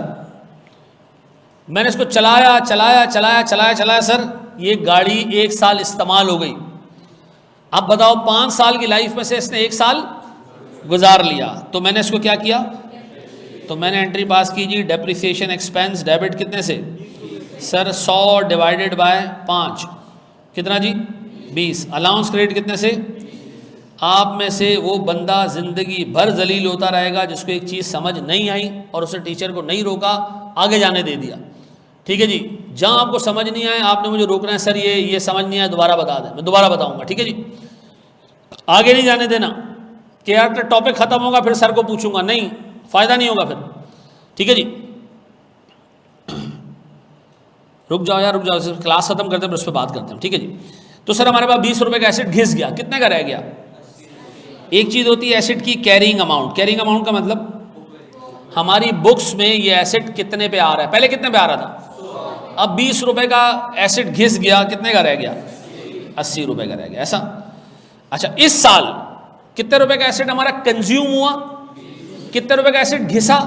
मैंने इसको चलाया चलाया चलाया चलाया चलाया सर, ये गाड़ी 1 साल इस्तेमाल हो गई। अब बताओ 5 साल की लाइफ में से इसने 1 साल गुजार लिया, तो मैंने इसको क्या किया, तो मैंने एंट्री पास की जी, डेप्रिसिएशन एक्सपेंस डेबिट कितने से सर 100 डिवाइडेड बाय 5 कितना जी 20, अलाउंस क्रेडिट कितने से। आप में से वो बंदा ज़िंदगी भर जलील होता रहेगा जिसको एक चीज़ समझ नहीं आई और उसे टीचर को नहीं रोका, आगे जाने दे दिया। ठीक है जी, जहाँ आपको समझ नहीं आए आपने मुझे रोकना है, सर ये समझ नहीं आया दोबारा बता दें, मैं दोबारा बताऊंगा। ठीक है जी, आगे नहीं जाने देना कि यार टॉपिक ख़त्म होगा फिर सर को पूछूंगा, नहीं, फ़ायदा नहीं होगा फिर। ठीक है जी, रुक जाओ यार रुक जाओ, सिर्फ क्लास ख़त्म करते हैं फिर उस पर बात करते हैं। ठीक है जी, तो सर हमारे पास 20 रुपये का एसेट घिस गया, कितने का रह गया। एक चीज़ होती है एसेट की कैरिंग अमाउंट, कैरिंग अमाउंट का मतलब हमारी बुक्स में ये एसेट कितने पे आ रहा है, पहले कितने पे आ रहा था, अब 20 रुपये का एसेट घिस गया, कितने का रह गया 80 रुपये का रह गया, ऐसा। अच्छा, इस साल कितने रुपए का एसेट हमारा कंज्यूम हुआ, कितने रुपए का एसेट घिसा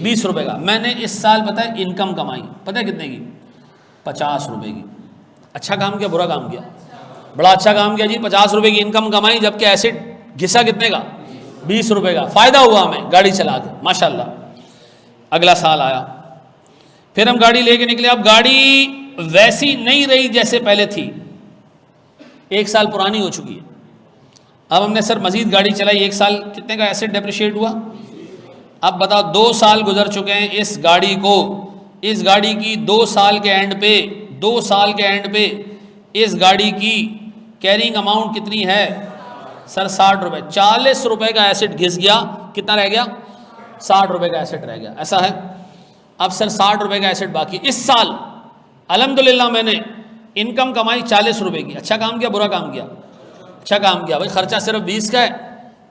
20 रुपये का। मैंने इस साल पता है इनकम कमाई, पता है कितने की 50 रुपये की। अच्छा काम किया बुरा काम किया, बड़ा अच्छा काम किया जी, 50 रुपये की इनकम कमाई, जबकि एसेट घिसा कितने का 20 रुपये का। फ़ायदा हुआ हमें गाड़ी चला के माशाल्लाह। अगला साल आया, फिर हम गाड़ी लेके निकले। अब गाड़ी वैसी नहीं रही जैसे पहले थी, 1 साल पुरानी हो चुकी है। अब हमने सर मज़ीद गाड़ी चलाई, 1 साल कितने का एसेट डेप्रिशिएट हुआ। अब बताओ 2 साल गुजर चुके हैं इस गाड़ी को, इस गाड़ी की 2 साल के एंड पे, 2 साल के एंड पे इस गाड़ी की कैरिंग अमाउंट कितनी है सर 60 रुपये। 40 रुपये का एसेट घिस गया, कितना रह गया 60 रुपये का एसेट रह गया, ऐसा है। अब सर 60 रुपये का एसेट बाकी। इस साल अल्हम्दुलिल्लाह मैंने इनकम कमाई 40 रुपये की। अच्छा काम किया बुरा काम किया, अच्छा काम किया भाई, खर्चा सिर्फ 20 का है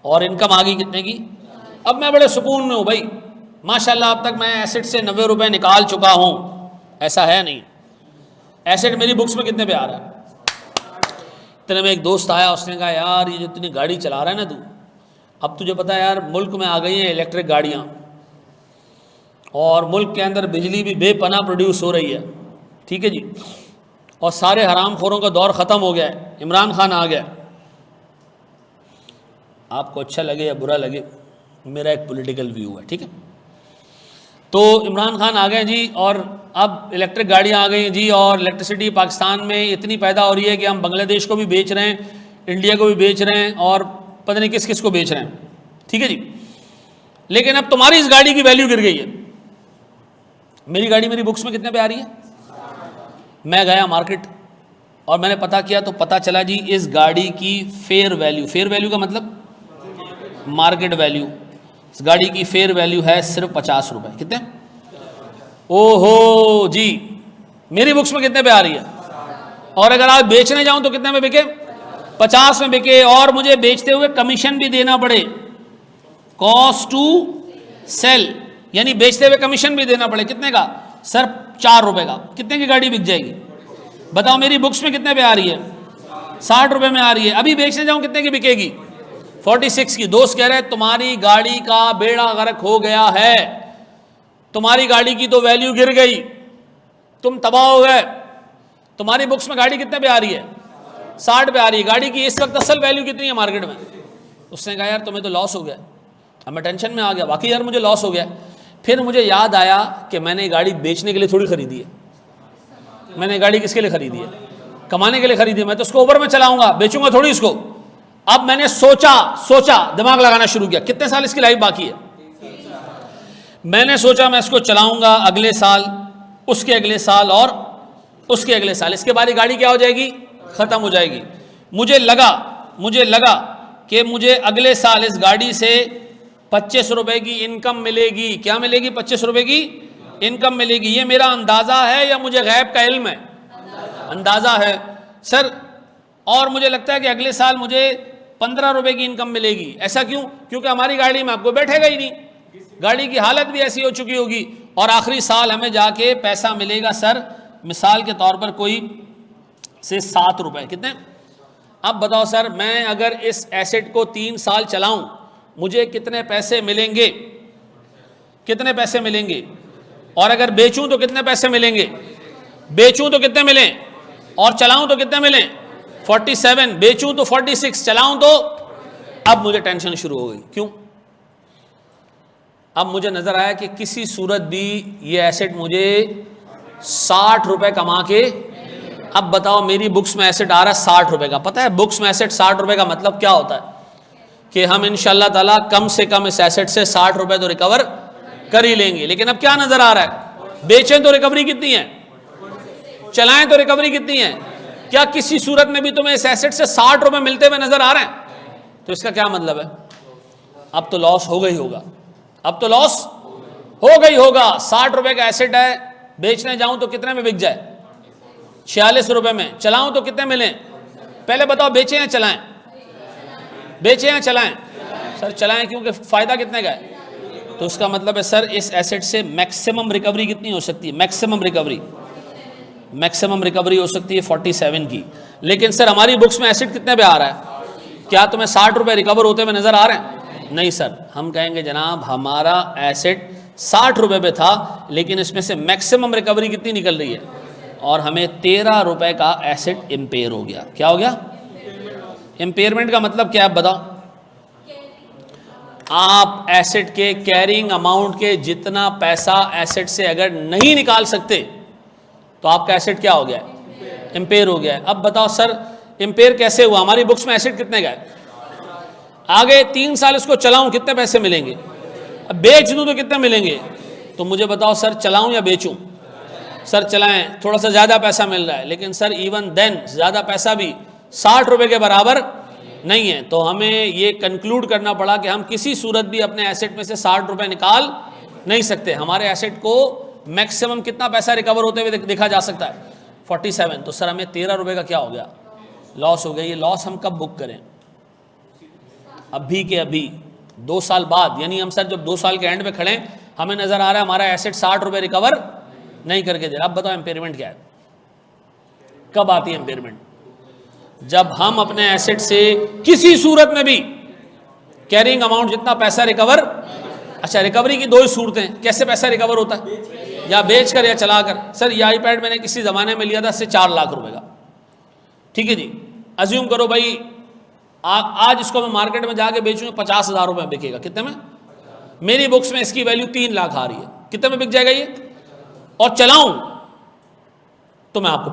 और इनकम आ गई कितने की। अब मैं बड़े सुकून में हूँ भाई माशाल्लाह, अब तक मैं एसेट से 90 रुपये निकाल चुका हूँ, ऐसा है नहीं। एसेट मेरी बुक्स में कितने पे आ रहा है। इतने में एक दोस्त आया, उसने कहा यार ये जो इतनी गाड़ी चला रहा है ना तू, अब तुझे पता है यार मुल्क में आ गई हैं इलेक्ट्रिक गाड़ियाँ और मुल्क के अंदर बिजली भी बेपनाह प्रोड्यूस हो रही है। ठीक है जी, और सारे हरामखोरों का दौर ख़त्म हो गया है, इमरान खान आ गया। आपको अच्छा लगे या बुरा लगे, मेरा एक पॉलिटिकल व्यू है, ठीक है। तो इमरान खान आ गए जी और अब इलेक्ट्रिक गाड़ियाँ आ गई हैं जी, और इलेक्ट्रिसिटी पाकिस्तान में इतनी पैदा हो रही है कि हम बांग्लादेश को भी बेच रहे हैं, इंडिया को भी बेच रहे हैं और पता नहीं किस किस को बेच रहे हैं। ठीक है जी, लेकिन अब तुम्हारी इस गाड़ी की वैल्यू गिर गई है। मेरी गाड़ी मेरी बुक्स में कितने पे आ रही है। मैं गया मार्केट और मैंने पता किया तो पता चला जी इस गाड़ी की फेयर वैल्यू, फेयर वैल्यू का मतलब मार्केट वैल्यू, इस गाड़ी की फेयर वैल्यू है सिर्फ 50 रुपये। कितने, ओहो जी, मेरी बुक्स में कितने पे आ रही है। और अगर आप बेचने जाऊं तो कितने में बिके, 50 में बिके, और मुझे बेचते हुए कमीशन भी देना पड़े, कॉस्ट टू सेल, यानी बेचते हुए कमीशन भी देना पड़े। कितने का सर 4 रुपये का। कितने की गाड़ी बिक जाएगी बताओ। मेरी बुक्स में कितने पे आ रही है 60 रुपये में आ रही है। अभी बेचने जाऊं कितने की बिकेगी 46 की। दोस्त कह रहे हैं तुम्हारी गाड़ी का बेड़ा गर्क हो गया है, तुम्हारी गाड़ी की तो वैल्यू गिर गई, तुम तबाह हो गए। तुम्हारी बुक्स में गाड़ी कितने पे आ रही है 60 पे आ रही है। गाड़ी की इस वक्त असल वैल्यू कितनी है मार्केट में। उसने कहा यार तुम्हें तो लॉस हो गया। अब मैं टेंशन में आ गया, वाकई यार मुझे लॉस हो गया। फिर मुझे याद आया कि मैंने गाड़ी बेचने के लिए थोड़ी खरीदी है, मैंने गाड़ी किसके लिए खरीदी है, कमाने के लिए खरीदी है। मैं तो उसको ऊबर में चलाऊंगा, बेचूंगा थोड़ी इसको। अब मैंने सोचा दिमाग लगाना शुरू किया, कितने साल इसकी लाइफ बाकी है। मैंने सोचा मैं इसको चलाऊंगा अगले साल, उसके अगले साल और उसके अगले साल, इसके बाद गाड़ी क्या हो जाएगी, खत्म हो जाएगी। मुझे लगा कि मुझे अगले साल इस गाड़ी से 25 रुपए की इनकम मिलेगी। क्या मिलेगी 25 रुपए की इनकम मिलेगी। ये मेरा अंदाजा है या मुझे गैब का इल्म है, अंदाजा है सर। और मुझे लगता है कि अगले साल मुझे 15 रुपए की इनकम मिलेगी। ऐसा क्यों, क्योंकि हमारी गाड़ी में आपको बैठेगा ही नहीं, गाड़ी की हालत भी ऐसी हो चुकी होगी। और आखिरी साल हमें जाके पैसा मिलेगा सर, मिसाल के तौर पर कोई से 7 रुपए। कितने, अब बताओ सर, मैं अगर इस एसेट को 3 साल चलाऊं मुझे कितने पैसे मिलेंगे, कितने पैसे मिलेंगे। और अगर बेचूं तो कितने पैसे मिलेंगे, बेचूं तो कितने मिले, और चलाऊं तो कितने मिले 47, बेचूं तो 46, चलाऊं तो। अब मुझे टेंशन शुरू हो गई। क्यों? अब मुझे नजर आया कि किसी सूरत भी ये एसेट मुझे 60 रुपए कमा के, अब बताओ मेरी बुक्स में एसेट आ रहा है 60 रुपए का। पता है बुक्स में एसेट 60 रुपए का मतलब क्या होता है कि हम इंशाल्लाह ताला कम से कम इस एसेट से 60 रुपए तो रिकवर कर ही लेंगे। लेकिन अब क्या नजर आ रहा है, बेचें तो रिकवरी कितनी है, चलाएं तो रिकवरी कितनी है। क्या किसी सूरत में भी तुम्हें इस एसेट से 60 रुपए मिलते हुए नजर आ रहे हैं? तो इसका क्या मतलब है, अब तो लॉस हो गई होगा, अब तो लॉस हो गई होगा। 60 रुपए का एसेट है, बेचने जाऊं तो कितने में बिक जाए, 46 रुपए में। चलाऊं तो कितने मिले, पहले बताओ बेचें या चलाएं, बेचें या चलाएं। सर चलाएं, क्योंकि फायदा कितने का है। तो उसका मतलब है सर इस एसेट से मैक्सिमम रिकवरी कितनी हो सकती है, मैक्सिमम रिकवरी हो सकती है 47 की। लेकिन सर हमारी बुक्स में एसेट कितने पे आ रहा है, क्या तुम्हें 60 रुपए रिकवर होते हुए नजर आ रहे हैं? नहीं सर, हम कहेंगे जनाब हमारा एसेट 60 रुपए पे था, लेकिन इसमें से मैक्सिमम रिकवरी कितनी निकल रही है, और हमें 13 रुपए का एसेट इंपेयर हो गया। क्या हो गया, इंपेयरमेंट का मतलब क्या है बताओ। आप एसेट के कैरिंग अमाउंट के जितना पैसा एसेट से अगर नहीं निकाल सकते तो आपका एसेट क्या हो गया, इंपेयर हो गया है। अब बताओ सर इंपेयर कैसे हुआ, हमारी बुक्स में एसेट कितने का है, आगे 3 साल इसको चलाऊं कितने पैसे मिलेंगे, अब बेच दूं तो कितने मिलेंगे। तो मुझे बताओ सर चलाऊं या बेचूं। सर चलाएं, थोड़ा सा ज़्यादा पैसा मिल रहा है, लेकिन सर इवन देन ज़्यादा पैसा भी 60 रुपए के बराबर नहीं है। तो हमें ये कंक्लूड करना पड़ा कि हम किसी सूरत भी अपने एसेट में से 60 रुपए निकाल नहीं सकते। हमारे एसेट को मैक्सिमम कितना पैसा रिकवर होते हुए देखा जा सकता है, 47। तो सर हमें 13 रुपए का क्या हो गया, लॉस हो गया। ये लॉस हम कब बुक करें, अभी के अभी 2 साल बाद, यानी हम सर जब 2 साल के एंड में खड़े हमें नजर आ रहा है हमारा एसेट 60 रुपए रिकवर नहीं करके दे रहा। अब बताओ एम्पेयरमेंट क्या है, कब आती है एम्पेयरमेंट, जब हम अपने एसेट से किसी सूरत में भी कैरिंग अमाउंट जितना पैसा रिकवर। अच्छा रिकवरी की 2 ही सूरतें, कैसे पैसा रिकवर होता है, या बेच कर या चला कर। सर ये आईपैड मैंने किसी ज़माने में लिया था इससे 4 लाख रुपए का, ठीक है जी। अज्यूम करो भाई आज इसको मैं मार्केट में जाके बेचूँ 50,000 रुपये में बिकेगा, कितने में, मेरी बुक्स में इसकी वैल्यू 3 लाख आ रही है, कितने में बिक जाएगा ये। और चलाऊं तो मैं आपको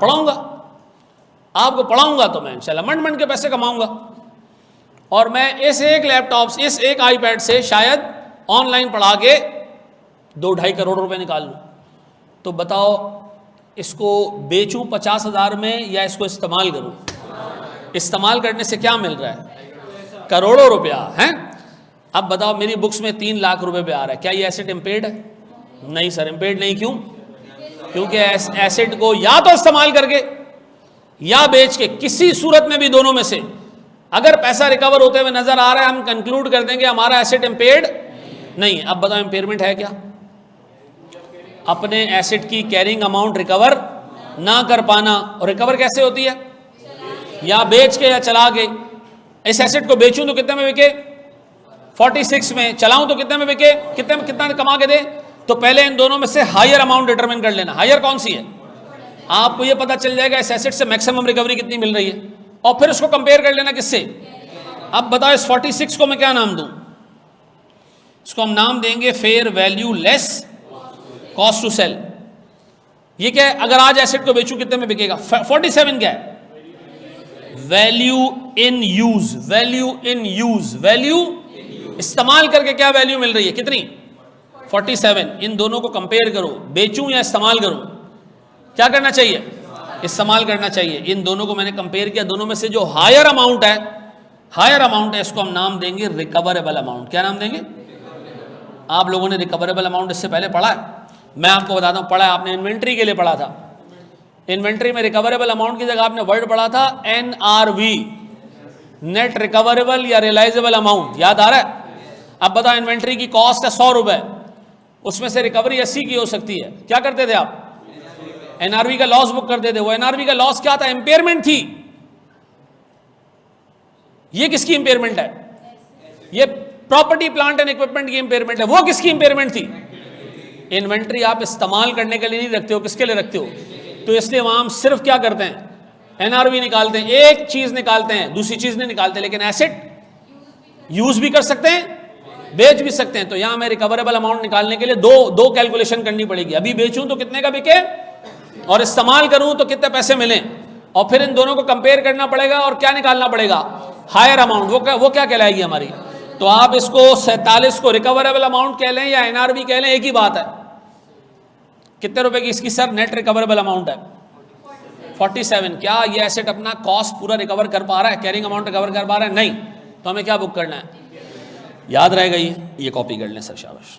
पढ़ाऊंगा तो मैं इंशाल्लाह मंड के पैसे कमाऊंगा। और मैं इस एक लैपटॉप से, इस एक आईपैड से शायद ऑनलाइन पढ़ा के 2-2.5 करोड़ रुपए निकाल लूं। तो बताओ इसको बेचूं 50,000 में या इसको इस्तेमाल करूं। इस्तेमाल करने से क्या मिल रहा है, करोड़ों रुपया है। अब बताओ मेरी बुक्स में 3 लाख रुपए पे आ रहा है, क्या ये एसेट इम्पेयर्ड है? नहीं सर इम्पेयर्ड नहीं। क्यों? क्योंकि एसेट को या तो इस्तेमाल करके या बेच के, किसी सूरत में भी दोनों में से अगर पैसा रिकवर होते हुए नजर आ रहा है, हम कंक्लूड कर देंगे हमारा एसेट इम्पेयर्ड नहीं। अब बताओ इम्पेयरमेंट है क्या, अपने एसेट की कैरिंग अमाउंट रिकवर ना कर पाना। और रिकवर कैसे होती है, या बेच के या चला के। इस एसेट को बेचूं तो कितने में बिके, 46 में, चलाऊं तो कितने में बिके, कितना कमा के दे। तो पहले इन दोनों में से हायर अमाउंट डिटरमिन कर लेना, हायर कौन सी है, आपको ये पता चल जाएगा इस एसेट से मैक्सिमम रिकवरी कितनी मिल रही है, और फिर उसको कंपेयर कर लेना किससे। अब बताओ इस 46 को मैं क्या नाम दूं, इसको हम नाम देंगे fair value less cost to sell. ये क्या है, अगर आज एसेट को बेचूं कितने में बिकेगा, 47 क्या है, वैल्यू इन यूज, वैल्यू इस्तेमाल करके क्या वैल्यू मिल रही है, कितनी, 47। इन दोनों को कंपेयर करो, बेचूं या इस्तेमाल करूं, क्या करना चाहिए, इस्तेमाल करना चाहिए। इन दोनों को मैंने कंपेयर किया, दोनों में से जो हायर अमाउंट है इसको हम नाम देंगे रिकवरेबल अमाउंट। क्या नाम देंगे, आप लोगों ने रिकवरेबल अमाउंट इससे पहले पढ़ा है, मैं आपको बताता हूं, पढ़ा है आपने, इन्वेंट्री के लिए पढ़ा था। इन्वेंट्री में रिकवरेबल अमाउंट की जगह आपने वर्ड पढ़ा था NRV, नेट रिकवरेबल या रियलाइजेबल अमाउंट, याद आ रहा है। अब बताओ इन्वेंट्री की कॉस्ट है 100 रुपए, उसमें से रिकवरी 80 की हो सकती है, क्या करते थे आप, NRV का लॉस बुक करते थे। वो NRV का लॉस क्या था, इंपेयरमेंट थी। ये किसकी इंपेयरमेंट है, ये प्रॉपर्टी प्लांट एंड इक्विपमेंट की इंपेयरमेंट है। वो किसकी इंपेयरमेंट थी, इन्वेंट्री आप इस्तेमाल करने के लिए नहीं रखते हो, किसके लिए रखते हो? तो इसलिए वहाँ हम सिर्फ क्या करते हैं, NRV निकालते हैं, एक चीज़ निकालते हैं, दूसरी चीज़ नहीं निकालते। लेकिन एसेट यूज़ भी कर सकते हैं, बेच भी सकते हैं। तो यहाँ मैं रिकवरेबल अमाउंट निकालने के लिए दो कैलकुलेशन करनी पड़ेगी। अभी बेचूं तो कितने का बिके, और इस्तेमाल करूं तो कितने पैसे मिलें, और फिर इन दोनों को कंपेयर करना पड़ेगा और क्या निकालना पड़ेगा, हायर अमाउंट। वो क्या कहलाएगी हमारी? तो आप इसको 47 को रिकवरेबल अमाउंट कह लें या NRV कह लें, एक ही बात है। कितने रुपए की इसकी सर नेट रिकवरेबल अमाउंट है? 47। क्या ये एसेट अपना कॉस्ट पूरा रिकवर कर पा रहा है, कैरिंग अमाउंट रिकवर कर पा रहा है? नहीं। तो हमें क्या बुक करना है? याद रहेगा ये कॉपी कर लें सर, शाबाश।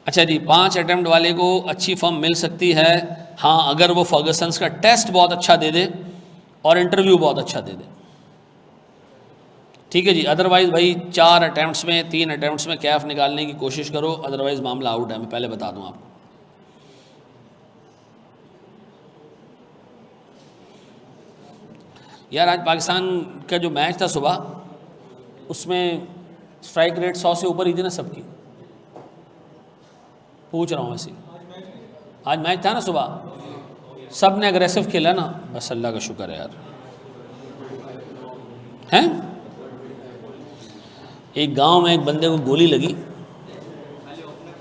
अच्छा जी, 5 अटेम्प्ट वाले को अच्छी फर्म मिल सकती है? हाँ, अगर वो फर्गसन्स का टेस्ट बहुत अच्छा दे दे और इंटरव्यू बहुत अच्छा दे दे, ठीक है जी। अदरवाइज़ भाई 4 अटेम्प्ट्स में 3 अटेम्प्ट्स में कैफ निकालने की कोशिश करो, अदरवाइज़ मामला आउट है, मैं पहले बता दूं आपको। यार आज पाकिस्तान का जो मैच था सुबह, उसमें स्ट्राइक रेट 100 से ऊपर ही थी ना सबकी। पूछ रहा हूँ वैसे, आज मैच था ना सुबह, सब ने अग्रेसिव खेला ना, बस अल्लाह का शुक्र है यार। हैं, एक गांव में एक बंदे को गोली लगी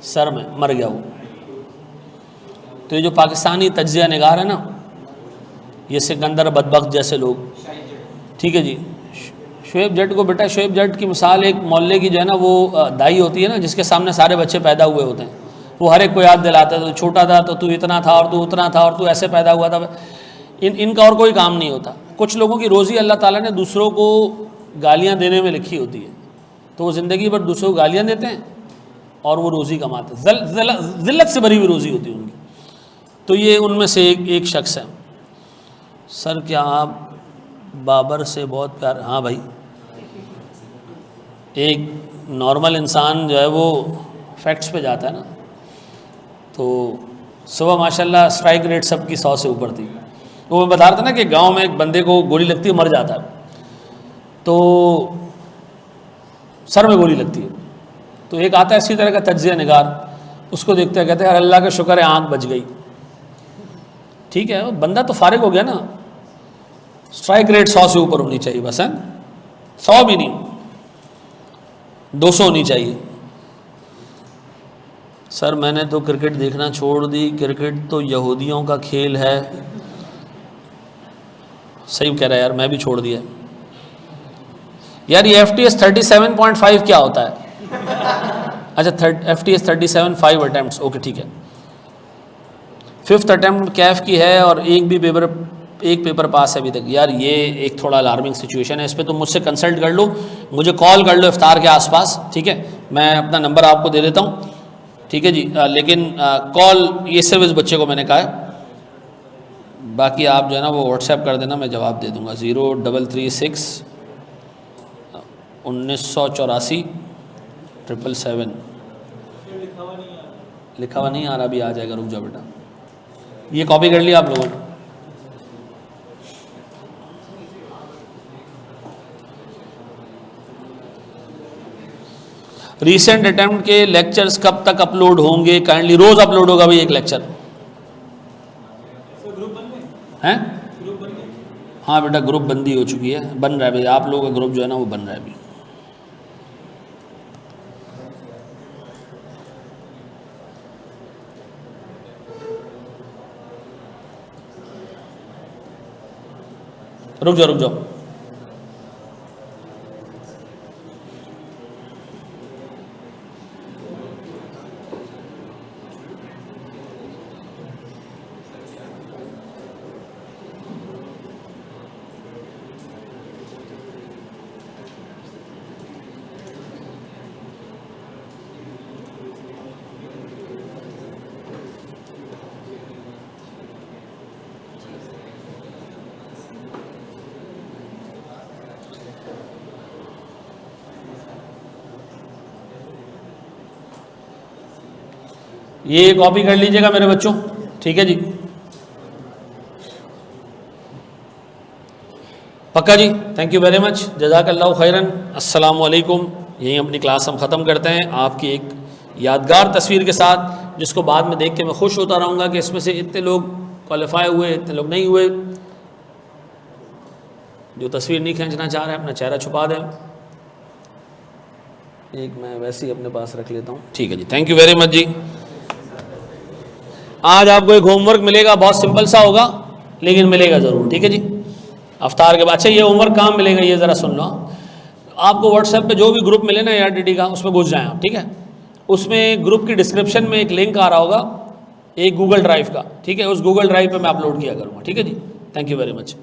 सर में, मर गया वो। तो ये जो पाकिस्तानी तज्जिया निगार है ना, ये सिकंदर बदबख्त जैसे लोग, ठीक है जी, शोएब जट को, बेटा शोएब जट की मिसाल एक मोहल्ले की जो है ना, वो दाई होती है ना, जिसके सामने सारे बच्चे पैदा हुए होते हैं, वो हर एक को याद दिलाता है, तो छोटा था तो तू इतना था, और तू उतना था, और तू ऐसे पैदा हुआ था। इनका और कोई काम नहीं होता। कुछ लोगों की रोज़ी अल्लाह ताला ने दूसरों को गालियाँ देने में लिखी होती है, तो वो ज़िंदगी भर दूसरों को गालियाँ देते हैं और वो रोज़ी कमाते हैं, ज़िल्लत से भरी हुई रोज़ी होती है उनकी। तो ये उनमें से एक शख्स है। सर क्या आप बाबर से बहुत प्यार? हाँ भाई, एक नॉर्मल इंसान जो है वो फैक्ट्स पे जाता है ना, तो सुबह माशाल्लाह स्ट्राइक रेट सबकी 100 से ऊपर थी। वो मैं बता रहा था ना कि गांव में एक बंदे को गोली लगती है, मर जाता है, तो सर में गोली लगती है, तो एक आता है इसी तरह का तज्जिया निगार, उसको देखते हैं, कहते हैं यार अल्लाह का शुक्र है आँख बच गई। ठीक है, बंदा तो फारिग हो गया ना। स्ट्राइक रेट 100 से ऊपर होनी चाहिए बस, है 100 भी नहीं, 200 होनी चाहिए। सर मैंने तो क्रिकेट देखना छोड़ दी, क्रिकेट तो यहूदियों का खेल है। सही कह रहा है यार, मैं भी छोड़ दिया यार। ये FTS 37.5 क्या होता है? अच्छा, FTS 37.5 अटैम्प्ट्स, ओके ठीक है। 5th अटैम्प्ट कैफ की है और एक पेपर पास है अभी तक। यार ये एक थोड़ा अलार्मिंग सिचुएशन है, इस पर तुम मुझसे कंसल्ट कर लो, मुझे कॉल कर लो इफ्तार के आसपास, ठीक है। मैं अपना नंबर आपको दे देता हूँ, ठीक है जी। लेकिन कॉल ये सिर्फ इस बच्चे को मैंने कहा है, बाकी आप जो है ना वो व्हाट्सएप कर देना, मैं जवाब दे दूँगा। 0336 1984 777। लिखा हुआ नहीं आ रहा, अभी आ जाएगा, रुक जाओ बेटा। ये कॉपी कर लिया आप लोगों ने? रीसेंट अटेम्प्ट के लेक्चर्स कब तक अपलोड होंगे? काइंडली रोज अपलोड होगा भाई एक लेक्चर, हैं? हाँ बेटा, ग्रुप बंदी हो चुकी है, बन रहा है भाई, आप लोगों का ग्रुप जो है ना वो बन रहा है अभी। रुक जाओ। ये कॉपी कर लीजिएगा मेरे बच्चों, ठीक है जी। पक्का जी, थैंक यू वेरी मच, जज़ाकल्लाहु खैरन। अस्सलामु अलैकुम। यहीं अपनी क्लास हम ख़त्म करते हैं आपकी एक यादगार तस्वीर के साथ, जिसको बाद में देख के मैं खुश होता रहूँगा कि इसमें से इतने लोग क्वालिफाई हुए, इतने लोग नहीं हुए। जो तस्वीर नहीं खींचना चाह रहे हैं अपना चेहरा छुपा दें। एक मैं वैसे ही अपने पास रख लेता हूँ। ठीक है जी, थैंक यू वेरी मच जी। आज आपको एक होमवर्क मिलेगा, बहुत सिंपल सा होगा लेकिन मिलेगा ज़रूर, ठीक है जी। अफ्तार के बाद अच्छा ये होमवर्क काम मिलेगा, ये ज़रा सुन लो। आपको व्हाट्सएप पे जो भी ग्रुप मिले ना ARTT का, उसमें घुस जाएं आप, ठीक है। उसमें ग्रुप की डिस्क्रिप्शन में एक लिंक आ रहा होगा, एक गूगल ड्राइव का, ठीक है। उस गूगल ड्राइव पे मैं अपलोड किया करूँगा, ठीक है जी। Thank you very much.